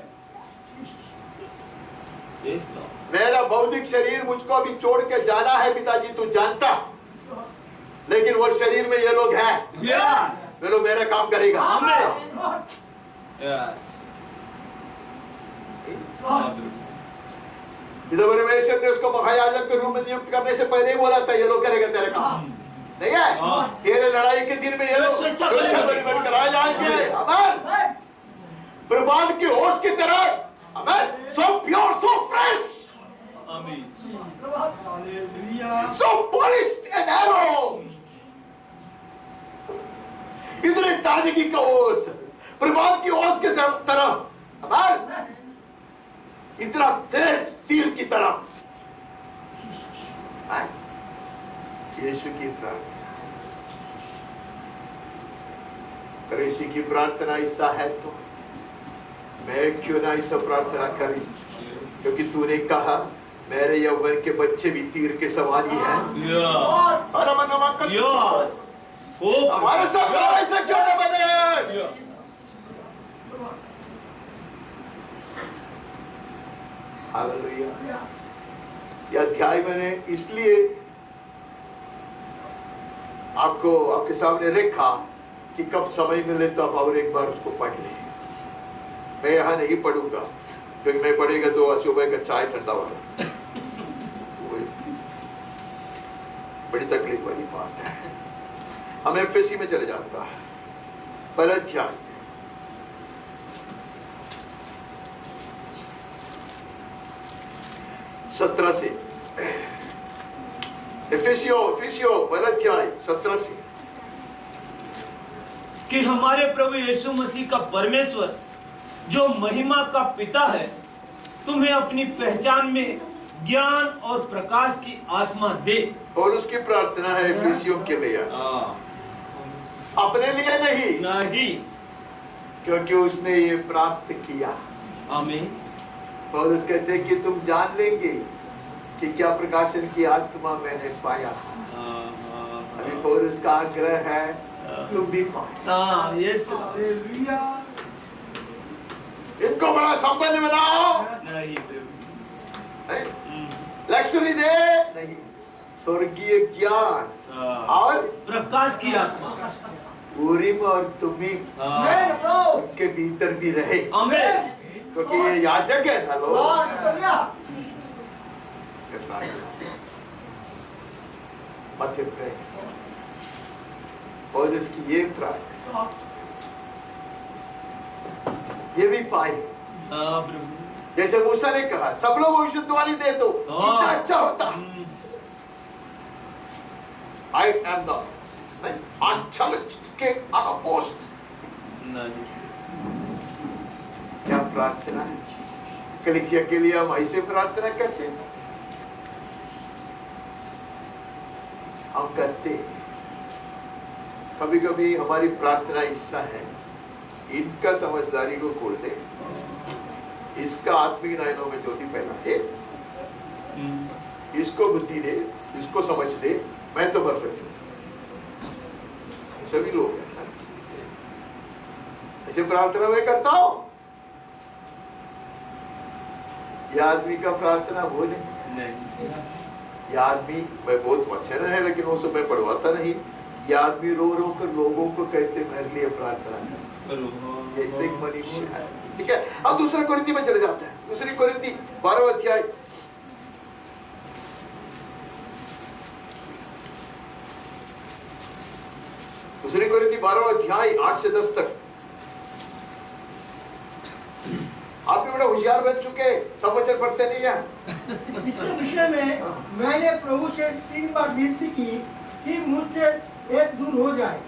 यस लॉर्ड, मेरा भौतिक शरीर मुझको अभी छोड़ के जाना है पिताजी, तू जानता, लेकिन वो शरीर में ये लोग हैं, यस, वे लोग मेरा काम करेगा। आमीन, यस, परमेश्वर ने उसको महायाजक के रूप में नियुक्त करने से पहले ही बोला था ये लोग करेगा तेरे काम, नहीं है? तेरे लड़ाई के दिन में ये लोग सुरक्षा बलि बनकर आ जाएंगे। आमीन, प्रभात की ओस की तरह, आमीन, so pure, so fresh, आमीन, so polished and arrow, इतने ताजगी का ओस, प्रभात की ओस की तरह, आमीन, इतना तेज तीर की तरह। यीशु की प्रार्थना, अगर यीशु की प्रार्थना ऐसा है तो मैं क्यों ना ऐसा प्रार्थना करी, क्योंकि तूने कहा मेरे यौवन के बच्चे भी तीर के समान ही हैं। यस, हमारे साथ ऐसा क्यों न बने? हालेलुया। यह अध्याय मैंने इसलिए आपको आपके सामने रखा कि कब समय मिले तो आप और एक बार उसको पढ़ लें। मैं यहाँ नहीं पढ़ूंगा क्योंकि मैं पढ़ेगा तो सुबह का चाय ठंडा होगा। बड़ी तकलीफ वाली बात है। हमें एफएसी में चले जाता है, पहला अध्याय 17 से। एफेसियों पहला अध्याय 17 से। कि हमारे प्रभु यीशु मसीह का परमेश्वर जो महिमा का पिता है तुम्हें अपनी पहचान में ज्ञान और प्रकाश की आत्मा दे। और उसकी प्रार्थना है एफेसियों के लिए, अपने लिए नहीं, क्योंकि उसने ये प्राप्त किया। आमीन। पौलुस कहते हैं कि तुम जान लेंगे कि क्या प्रकाशन की आत्मा मैंने पाया। अभी पौलुस का आग्रह है तुम भी पाओ। यस। इनको बड़ा संबंध बनाओ, नहीं लक्ष्मी दे नहीं, स्वर्गीय ज्ञान और प्रकाश की आत्मा उरीम और तुमीम उनके भीतर भी रहे। आमीन। क्योंकि ये याजक है ना लोग। मध्य और इसकी ये प्रार्थना ये भी पाए। जैसे मूसा ने कहा सब लोग भविष्यवाणी दे दो, कितना अच्छा होता। I am the unchallenged king unopposed। क्या प्रार्थना है कलीसिया के लिए, हम ऐसे प्रार्थना करते हैं, हम करते हैं। कभी कभी हमारी प्रार्थना हिस्सा है इनका समझदारी को खोल दे, इसका आत्मिक नयनों में ज्योति फैला दे, इसको बुद्धि दे, इसको समझ दे, मैं तो परफेक्ट हूं। सभी लोग हैं ऐसे प्रार्थना मैं करता हूं। यह आदमी का प्रार्थना वो नहीं। यह आदमी मैं बहुत वचन है लेकिन वो सब मैं पढ़वाता नहीं। यह आदमी रो रो कर लोगों को कहते मेरे लिए प्रार्थना कर। ऐसे एक मनुष्य है। ठीक है, अब दूसरे कोरिन्थी में चले जाते हैं। दूसरी कोरिन्थी 12वां अध्याय। दूसरी कोरिन्थी 12वां अध्याय 8 से 10 तक। आप भी बड़ा होशियार बन चुके, सब वचन पढ़ते नहीं है। इसके विषय में मैंने प्रभु से 3 बार विनती की कि मुझसे एक दूर हो जाए,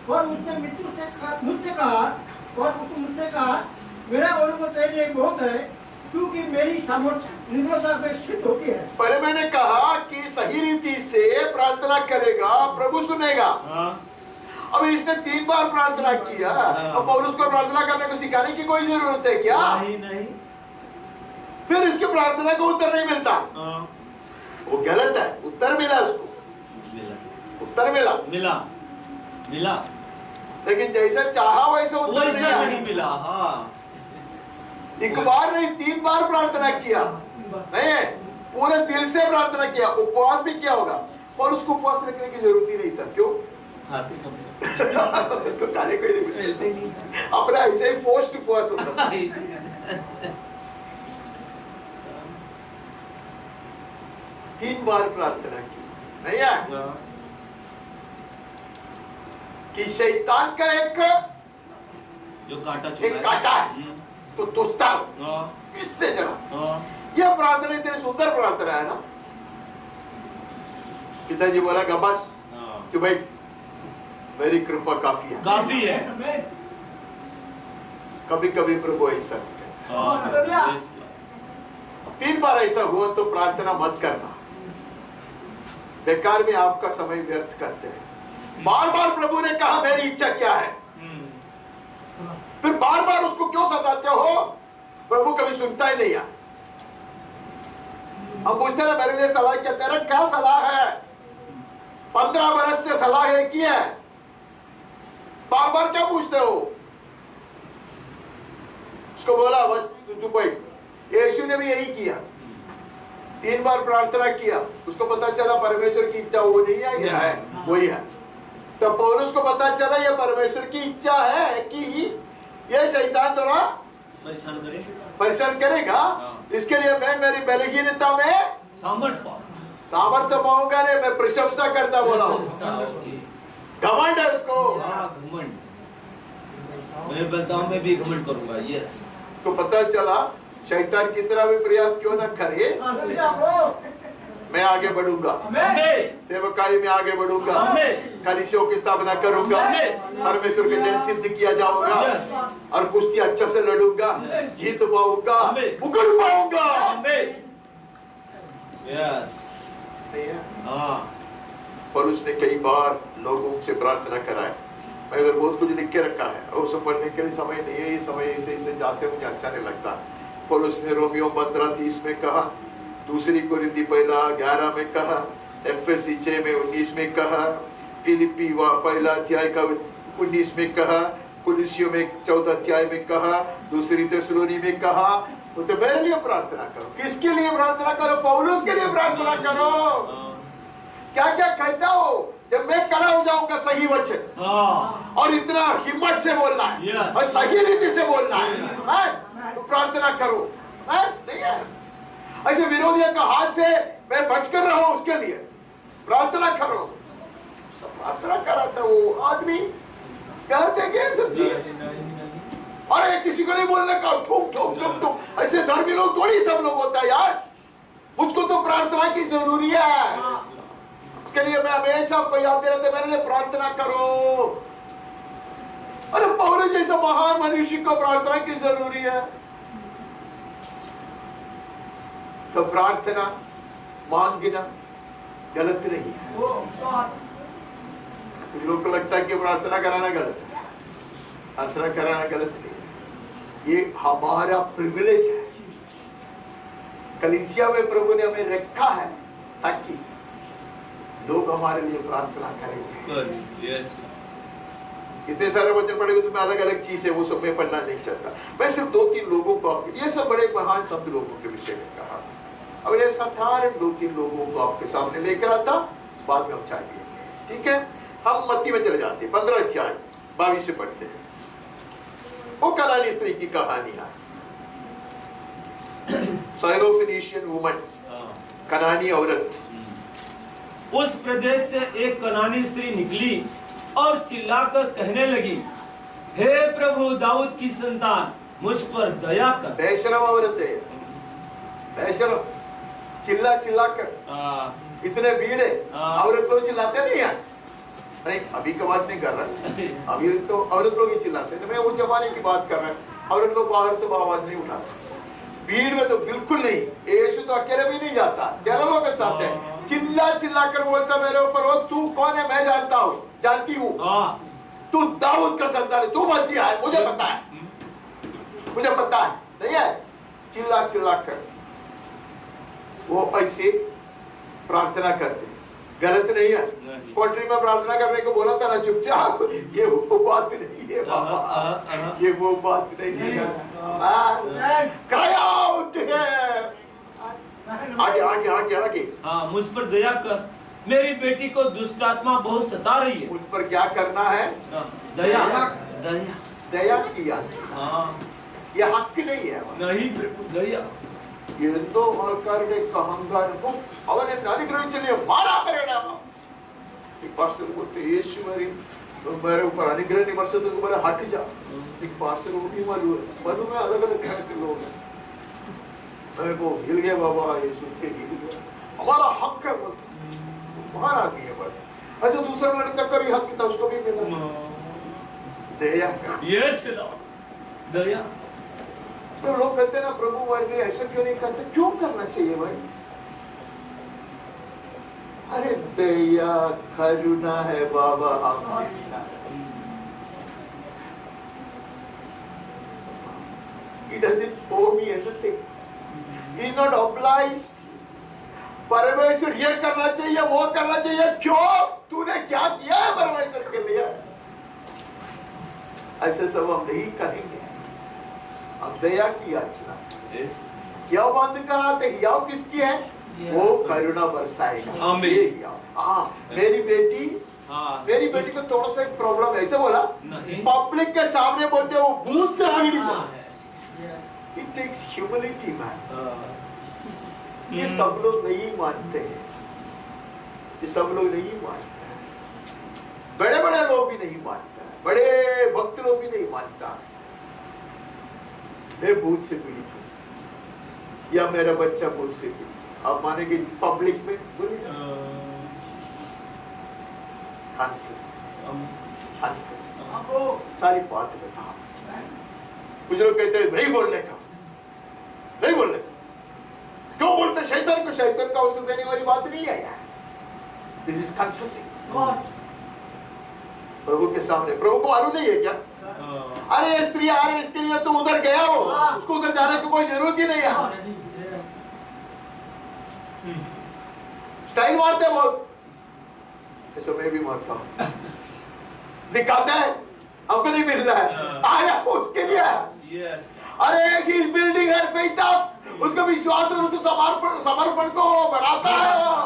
और उसने मुझसे कहा मेरा अनुभव तेरे लिए बहुत है, क्योंकि मेरी सामर्थ्य निर्भरता में सिद्ध होती है। पहले मैंने कहा कि सही रीति से प्रार्थना करेगा प्रभु सुनेगा। अब इसने 3 बार प्रार्थना किया। अब पौलुस को प्रार्थना करने को सिखाने की कोई जरूरत है क्या? नहीं। फिर इसकी प्रार्थना को उत्तर नहीं मिलता, वो गलत है। उत्तर मिला उसको, उत्तर मिला लेकिन जैसा चाहा वैसा उत्तर नहीं मिला। हाँ। एक बार नहीं 3 बार प्रार्थना किया, नहीं पूरे दिल से प्रार्थना किया, उपवास भी किया होगा। और उसको उपवास रखने की जरूरत ही नहीं था। क्यों? उसको खाने को ही नहीं, अपना ऐसे ही फोर्स्ड उपवास होता था। 3 बार प्रार्थना की, नहीं है कि शैतान का एक कांटा है तो दोस्ता इससे जरा। यह प्रार्थना इतनी सुंदर प्रार्थना है ना। पिताजी बोला गबस कि भाई मेरी कृपा काफी है। कभी कभी प्रभु ऐसा 3 बार ऐसा हुआ तो प्रार्थना मत करना, बेकार में आपका समय व्यर्थ करते हैं। बार बार प्रभु ने कहा मेरी इच्छा क्या है, फिर बार बार उसको क्यों सताते हो? प्रभु कभी सुनता ही नहीं है। हम पूछते हैं मेरे लिए सलाह क्या, तेरा क्या सलाह है? 15 बरस से सलाह है की है, बार बार क्या पूछते हो? उसको बोला बस तू चुप बैठ। यीशु ने भी यही किया। 3 बार प्रार्थना किया, उसको पता चला परमेश्वर की इच्छा वो नहीं है, ये है, वही है। तो पौलुस को पता चला ये परमेश्वर की इच्छा है कि ये शैतान द्वारा परेशान करेगा, इसके लिए मैं मेरी बलहीनता में सामर्थ्य पाऊंगा। नहीं, मैं प्रशंसा करता बोला हूं, घमंड है उसको। मैं बताऊं, मैं भी घमंड करूंगा। यस, तो पता चला शैतान कितना भी प्रयास क्यों न करे, मैं आगे बढ़ूंगा, सेवकाई में आगे बढ़ूंगा, कलीसियों की स्थापना करूंगा, परमेश्वर के जन सिद्ध किया जाऊंगा, और कुश्ती अच्छा से लड़ूंगा, जीत पाऊंगा, उकड़ पाऊंगा। पौलुस ने कई बार लोगों से प्रार्थना कराए, मैं इधर बहुत कुछ लिख के रखा है, और उसे पढ़ने के लिए समय नहीं है, ये समय ऐसे जाते मुझे अच्छा नहीं लगता। पौलुस ने रोमियो 15:30 में कहा, दूसरी कोरिन्थी 1:11 में कहा, एफएससी 6 में 19 में कहा, फिलिप्पी 1 अध्याय का 19 में कहा, कुलुसियों में 14 अध्याय में कहा, दूसरी थिस्सलुनी में कहा। तो मेरे लिए प्रार्थना करो। किसके लिए प्रार्थना करो? पौलुस के लिए प्रार्थना करो। क्या क्या कहता हो, जब मैं खड़ा हो जाऊंगा सही वचन, और इतना हिम्मत से बोलना है, और सही रीति से बोलना है, तो प्रार्थना करो। नहीं है ऐसे विरोधियों का हाथ से मैं बचकर रहूं, उसके लिए प्रार्थना करो। तो प्रार्थना कराता वो आदमी कहते हैं सब चीज, अरे किसी को नहीं बोलने का, ठोक ठोक ठोक ठोक, ऐसे धर्मी लोग थोड़ी सब लोग होता है यार। मुझको तो प्रार्थना की जरूरी है, उसके लिए मैं हमेशा आपको याद दे रहा था, मेरे लिए प्रार्थना करो। अरे पौलुस जैसा महान मनुष्य को प्रार्थना की जरूरी है। तो प्रार्थना मांगना गलत नहीं है। लोगों को लगता है कि प्रार्थना कराना गलत है, प्रार्थना कराना गलत नहीं है, ये हमारा प्रिविलेज है। कलीसिया में प्रभु ने हमें रखा है ताकि लोग हमारे लिए प्रार्थना करेंगे। इतने सारे वचन पढ़ेंगे तो मैं अलग अलग चीज है वो सब मैं पढ़ना नहीं चाहता। मैं सिर्फ 2-3 लोगों को, ये सब बड़े महान शब्द लोगों के विषय में कहा। अब ये साधारण 2-3 लोगों को आपके सामने लेकर आता, बाद में हम चाय पिएंगे, ठीक है। हम मत्ती में चले जाते हैं, 15 अध्याय 22 से पढ़ते हैं। वो कनानी स्त्री की कहानी है, साइरोफिनिशियन वुमन, कनानी औरत। उस प्रदेश से एक कनानी स्त्री निकली और चिल्लाकर कहने लगी, हे प्रभु दाऊद की संतान, मुझ पर दया कर। बेशरम औरत है, बेशरम, चिल्ला चिल्ला कर, इतने भीड़ है, औरत लोग चिल्लाते नहीं है। नहीं, अभी की बात नहीं कर रहा, अभी तो औरत लोग ही चिल्लाते हैं, मैं वो जमाने की बात कर रहा हूँ। औरत लोग बाहर से आवाज नहीं उठाते, भीड़ में तो बिल्कुल नहीं। यीशु तो अकेले भी नहीं जाता, जनों के साथ है, चिल्ला चिल्ला कर बोलता मेरे ऊपर, वो तू कौन है मैं जानता हूँ, जानती हूँ, तू दाऊद का संतान है, तू मसीहा है, मुझे पता है, मुझे पता है। नहीं है, चिल्ला चिल्ला कर वो ऐसे प्रार्थना करते, गलत नहीं है। पोल्ट्री में प्रार्थना करने को बोला था ना, चुपचाप, ये वो बात नहीं है बाबा, ये वो बात नहीं है। क्राई आउट है, आगे आगे आगे आगे। मुझ पर दया कर, मेरी बेटी को दुष्ट आत्मा बहुत सता रही है। मुझ पर क्या करना है? दया दया दया किया। ये हक नहीं है, नहीं दया। ఎంతో ఆల్కారుడే అహంకారము అవనే అనుగ్రహించలే మారా పరిణామ एक पास्टर बोलते यीशु मेरे ऊपर अनुग्रह नहीं बरसे तो बोले हट जा। एक पास्टर वो भी मनु में अलग अलग तरह के लोग हैं, मेरे को हिल गया बाबा, ये सुन के हिल गया, हमारा हक है बोलते, हमारा हक है बोलते। ऐसे दूसरा लड़का का भी हक था, उसको भी मिला दया। यस दया। तो लोग कहते हैं ना प्रभु वर्ग ऐसा क्यों नहीं करते, क्यों करना चाहिए भाई? अरे दया करुणा है बाबा हमसे। He doesn't owe me anything. He is not obliged. परमेश्वर ये करना चाहिए वो करना चाहिए, क्यों? तूने क्या दिया है परमेश्वर के लिए? ऐसे सब हम नहीं कहेंगे। अब दया की याचना, क्या बंद कराते, याव किसकी है? वो करुणा बरसाएगा। आमीन। हाँ, मेरी बेटी को थोड़ा सा एक प्रॉब्लम है, ऐसे बोला नहीं। पब्लिक के सामने बोलते हैं वो भूत से पीड़ित है। It takes humility, man. ये सब लोग नहीं मानते हैं, ये सब लोग नहीं मानते हैं, बड़े बड़े लोग भी नहीं मानते हैं, बड़े भक्त लोग भी नहीं मानता मैं भूत से पीड़ित हूँ या मेरा बच्चा भूत से पीड़ित। आप मानेंगे पब्लिक में आपको सारी बात बताओ। कुछ लोग कहते हैं नहीं बोलने का, नहीं बोलने का, क्यों बोलते? शैतान का अवसर देने वाली बात नहीं है यार। दिस इज कन्फेसिंग प्रभु के सामने। प्रभु को मालूम नहीं है क्या? अरे ये स्त्री आ रही, इसके लिए तो उधर गया हो, उसको उधर जाने की कोई जरूरत ही नहीं है। स्टाइल मारते बहुत, ऐसा मैं भी मारता हूँ। दिखाते हैं हमको नहीं मिल रहा है, आया उसके लिए। अरे he is building her faith up, उसका विश्वास और उसको समर्पण को बढ़ाता है वो,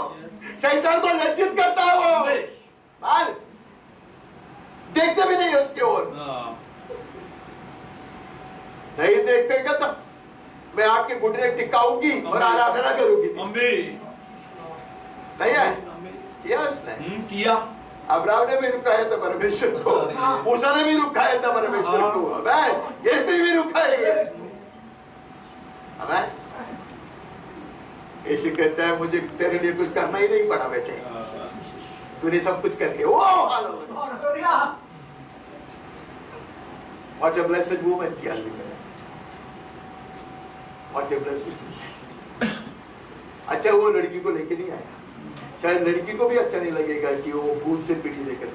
शैतान को लज्जित करता है वो। देखते भी नहीं उसके ओर, नहीं देखेगा तो मैं आपके घुटने टिकाऊंगी और आराधना करूंगी। नहीं है किया उसने? किया। अब्राहम ने भी रुकाया था परमेश्वर को, मूसा ने भी रुकाया था परमेश्वर को, ये स्त्री भी रुकाएंगे। यीशु कहता है मुझे तेरे लिए कुछ करना ही नहीं पड़ा बेटे, तूने सब कुछ करके। What a blessed woman थी आदमी में। What a blessed। अच्छा वो लड़की को लेके नहीं आया, शायद लड़की को भी अच्छा नहीं लगेगा कि वो भूत से पीड़ित लेकर।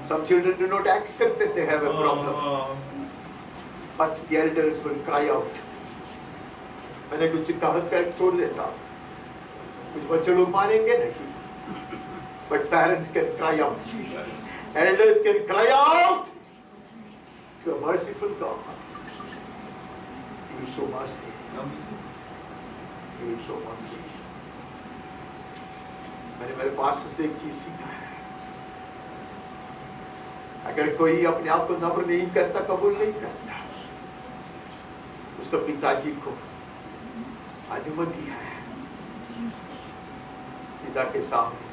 Some children do not accept that they have a problem, but the elders will cry out. मैंने कुछ कहत कर छोड़ देता, कुछ बच्चे लोग मानेंगे नहीं, but parents can cry out, elders can cry out to a merciful God. He will show mercy. He will show mercy. मैंने मेरे पास से एक चीज सीखा है, अगर कोई अपने आप को नम्र नहीं करता, कबूल नहीं करता, उसका पिताजी को अनुमति है पिता के सामने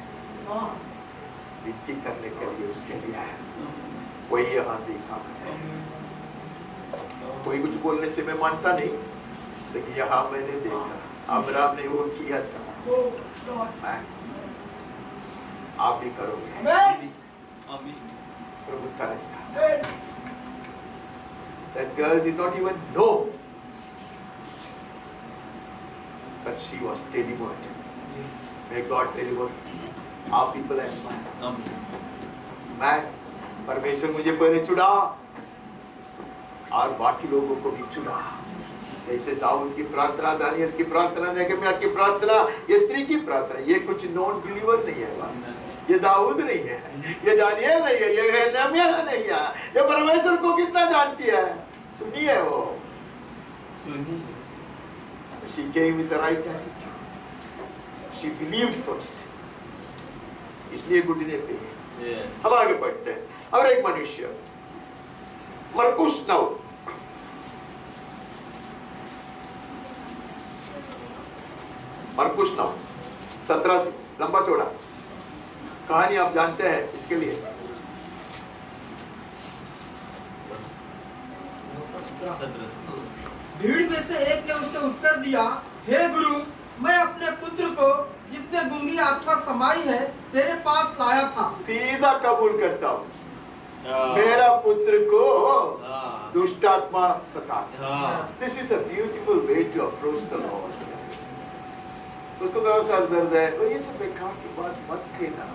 विनती करने के लिए, उसके लिए है। वही यहाँ देखा है। कोई कुछ बोलने से मैं मानता नहीं, लेकिन यहाँ मैंने देखा अब्राहम ने वो किया था, आप भी करोगे। प्रभु तरस का। That girl did not even know, but she was delivered. May God deliver our people as well. मैं परमेश्वर मुझे पहले चुना और बाकी लोगों को भी चुना। जैसे दाऊद की प्रार्थना, दानियल की प्रार्थना, नेहम्याह की प्रार्थना, ये स्त्री की प्रार्थना, ये कुछ नॉन बिलीवर नहीं है। ये दाऊद नहीं है, ये दानियल नहीं है, ये नेहम्याह नहीं है, ये परमेश्वर को कितना जानती है। सुनी है वो, she came with the right attitude, she believed first, इसलिए घुटने पे है। अब आगे बढ़ते हैं। और एक मनुष्य मरकुस 9, मरकुस 9 17 लंबा चौड़ा कहानी आप जानते हैं, इसके लिए भीड़ में से एक ने उससे उत्तर दिया, हे गुरु, मैं अपने पुत्र को जिसमें गूंगी आत्मा समाई है तेरे पास लाया था। सीधा कबूल करता हूँ, मेरा पुत्र को दुष्ट आत्मा सता। This is a beautiful way to approach the Lord. उसको थोड़ा सा दर्द है, और ये सब बेकार की बात मत कहना।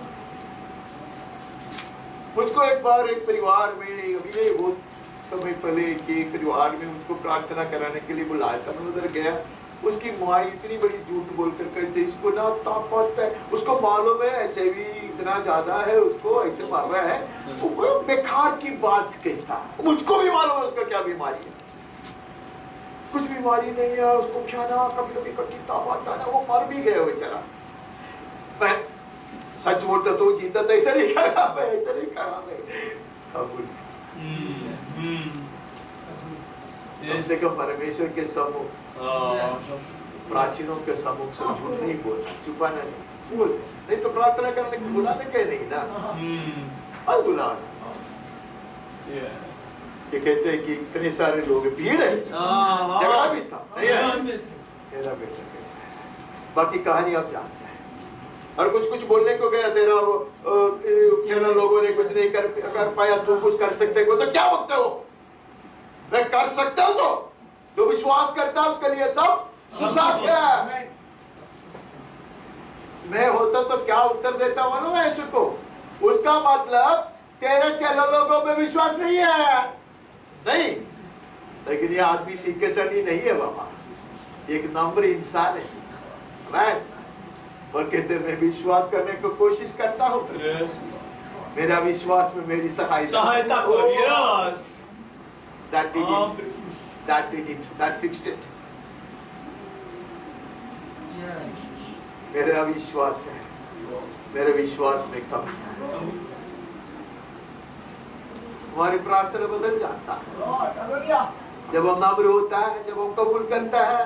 मुझको एक बार एक परिवार में, अभी बहुत समय पहले के परिवार में मुझको प्रार्थना कराने के लिए बुलाया था। मैं उधर गया, उसकी माँ इतनी बड़ी झूठ बोलकर कहते इसको ना ताकत है, उसको मालूम है HIV इतना ज्यादा है, उसको ऐसे मार रहा है, वो बेकार की बात कहता। मुझको भी मालूम है उसका क्या बीमारी है, कुछ बीमारी नहीं है, उसको क्या ना कभी कभी कटी ताप आता ना, वो मर भी गया बेचारा। मैं सच बोलता तो जीता तो ऐसा नहीं कहा, मैं ऐसा नहीं कहा, मैं कबूल। कम से कम परमेश्वर के सम्मुख, प्राचीनों के सम्मुख से झूठ नहीं बोलना, छुपाना नहीं, बोल नहीं तो प्रार्थना करने को बुलाने के नहीं ना, मत बुलाना। ये कहते हैं कि इतने सारे लोग, भीड़ है, झगड़ा भी था, नहीं है? मेरा बेटा कहता है। बाकी कहानी आप जानते हैं। और कुछ बोलने को गया, तेरा चैनल लोगों ने कुछ नहीं कर पाया, तू कुछ कर सकते हो तो क्या बोलते हो? मैं कर सकता हूं तो जो विश्वास करता है उसके लिए सब सुसाध्य है। मैं होता तो क्या उत्तर देता मालूम है यीशु को? उसका मतलब तेरे चैनल लोगों में विश्वास नहीं है, नहीं। लेकिन ये आदमी सीखे सनी नहीं है बाबा, एक नम्र इंसान है, राइट? और कहते मैं विश्वास करने को कोशिश करता हूँ, मेरा विश्वास में मेरी सहायता करो। Yes, that did it, that fixed it. मेरा विश्वास है, मेरे विश्वास में कमी है। हमारी प्रार्थना बदल जाता है जब हम नम्र होता है, जब हम कबूल करता है,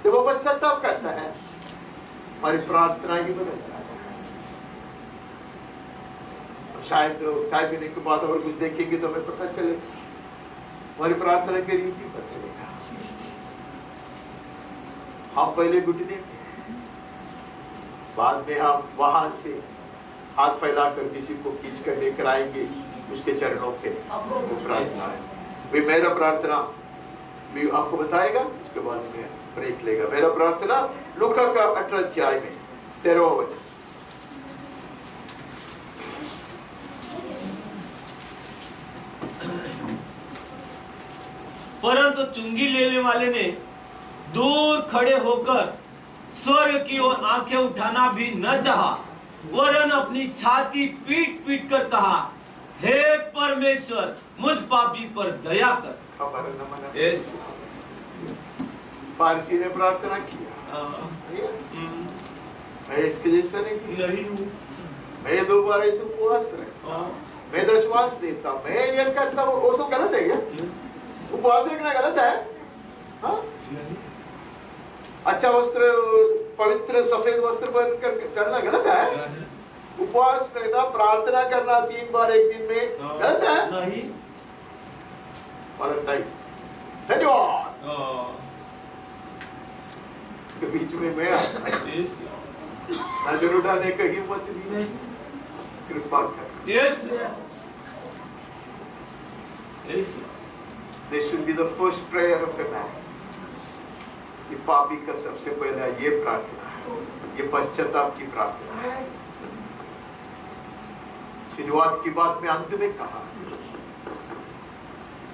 जब हम पश्चाताप करता है, हमारी प्रार्थना ही बदल जाती है। शायद चाय पीने के बाद और कुछ देखेंगे तो हमें पता चलेगा हमारी प्रार्थना की रीति बदलेगा। हम पहले घुटने थे, बाद में हम वहां से हाथ फैलाकर किसी को खींच कर लेकर आएंगे उसके चरणों पे। प्रार्थना भी मेरा प्रार्थना भी आपको बताएगा, उसके बाद में ब्रेक लेगा। मेरा प्रार्थना लूका का 18 अध्याय में 13वां वचन। परंतु चुंगी लेने वाले ने दूर खड़े होकर स्वर्ग की ओर आंखें उठाना भी न चाहा, वरन अपनी छाती पीट पीट कर कहा, हे परमेश्वर, मुझ पापी पर दया कर। यस, फारसी ने प्रार्थना किया, मैं इसके जैसा नहीं हूँ, मैं दोबारा इसे उपवास रहता, मैं दशमांश देता, मैं ये करता हूँ। वो सब गलत है क्या? उपवास रखना गलत है? हाँ? अच्छा वस्त्र, पवित्र सफेद वस्त्र पहन कर चलना गलत है? उपवास रहना, प्रार्थना करना 3 बार एक दिन में गलत है? नहीं। धन्यवाद। के बीच में मैं नजर उठाने का हिम्मत भी नहीं, कृपा कर। Yes, yes. This should be the first prayer of a man. ये पापी का सबसे पहला ये प्रार्थना है, ये पश्चाताप की प्रार्थना है। शुरुआत की बात में अंत में कहा,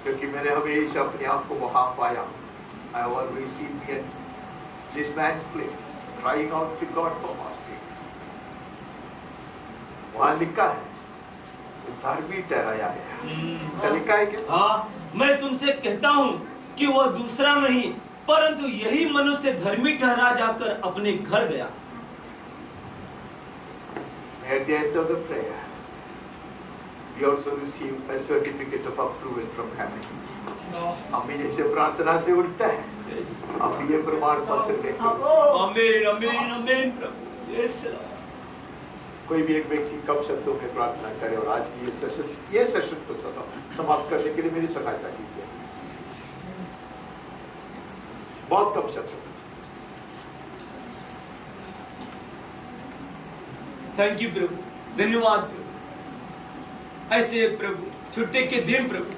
क्योंकि मैंने हमेशा अपने आप को वहां पाया। I always see me at this man's place, crying out to God for mercy. वहां लिखा है, धर्मी ठहराया गया। लिखा है क्या? हाँ, मैं तुमसे कहता हूँ कि वह दूसरा नहीं, परंतु यही मनुष्य धर्मी ठहरा जाकर अपने घर गया। At the end of the prayer, we also receive a certificate of approval from heaven. हम जैसे प्रार्थना से उठता है, हम ये प्रमाण पत्र देते हैं। आमीन, आमीन, आमीन प्रभु। यस। कोई भी एक व्यक्ति कम शब्दों में प्रार्थना करे और आज की ये सेशन को समाप्त करने के लिए मेरी सहायता कीजिए। बहुत कम शब्दों। थैंक यू प्रभु, धन्यवाद प्रभु। ऐसे प्रभु छुट्टी के दिन प्रभु,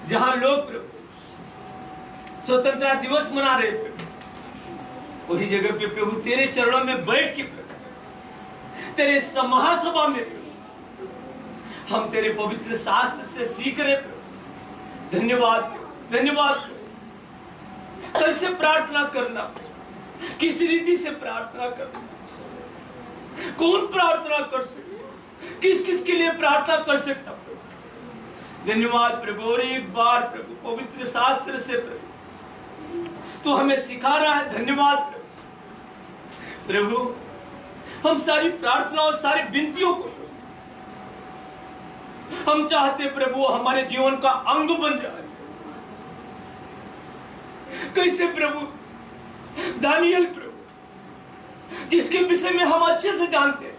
जहां लोग प्रभु स्वतंत्रता दिवस मना रहे प्रभु, वही जगह पे प्रभु तेरे चरणों में बैठ के प्रभु, तेरे महासभा में हम तेरे पवित्र शास्त्र से सीख रहे प्रभु। धन्यवाद, धन्यवाद। कैसे प्रार्थना करना, किस रीति से प्रार्थना करना, कौन प्रार्थना कर सकता, किस किस के लिए प्रार्थना कर सकता प्रभु। धन्यवाद प्रभु। और एक बार प्रभु पवित्र शास्त्र से प्रभु तू हमें सिखा रहा है। धन्यवाद प्रभु। हम सारी प्रार्थना और सारी विनतियों को हम चाहते प्रभु हमारे जीवन का अंग बन जाए। कैसे प्रभु दानियल प्रभु जिसके विषय में हम अच्छे से जानते हैं,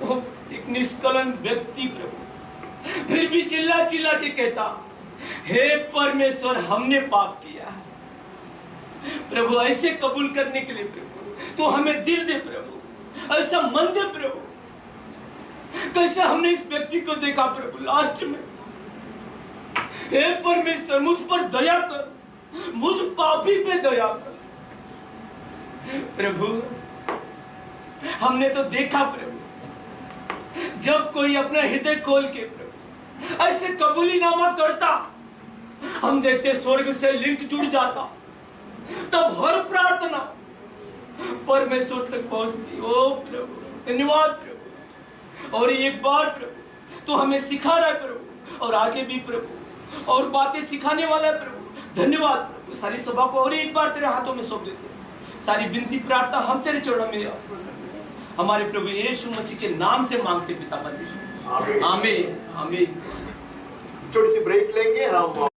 वो एक निष्कलंक व्यक्ति प्रभु फिर भी चिल्ला चिल्ला के कहता, हे परमेश्वर हमने पाप किया है। प्रभु ऐसे कबूल करने के लिए प्रभु तो हमें दिल दे प्रभु, ऐसा मन दे प्रभु। कैसे हमने इस व्यक्ति को देखा प्रभु लास्ट में, हे परमेश्वर मुझ पर दया कर, मुझ पापी पे दया कर। प्रभु हमने तो देखा प्रभु जब कोई अपना हृदय खोल के प्रभु ऐसे कबूलीनामा करता, हम देखते स्वर्ग से लिंक जुड़ जाता, तब हर प्रार्थना परमेश्वर तक पहुंचती। ओ प्रभु धन्यवाद प्रभु। और एक बार प्रभु तो हमें सिखा रहा है प्रभु, और आगे भी प्रभु और बातें सिखाने वाला है प्रभु। धन्यवाद प्रभु। सारी सभा को और एक बार तेरे हाथों में सौंप देते हैं। सारी विनती प्रार्थना हम तेरे चरणों में हमारे प्रभु यीशु मसीह के नाम से मांगते पिता परमेश्वर। आमीन आमीन। छोटी सी ब्रेक लेंगे हम।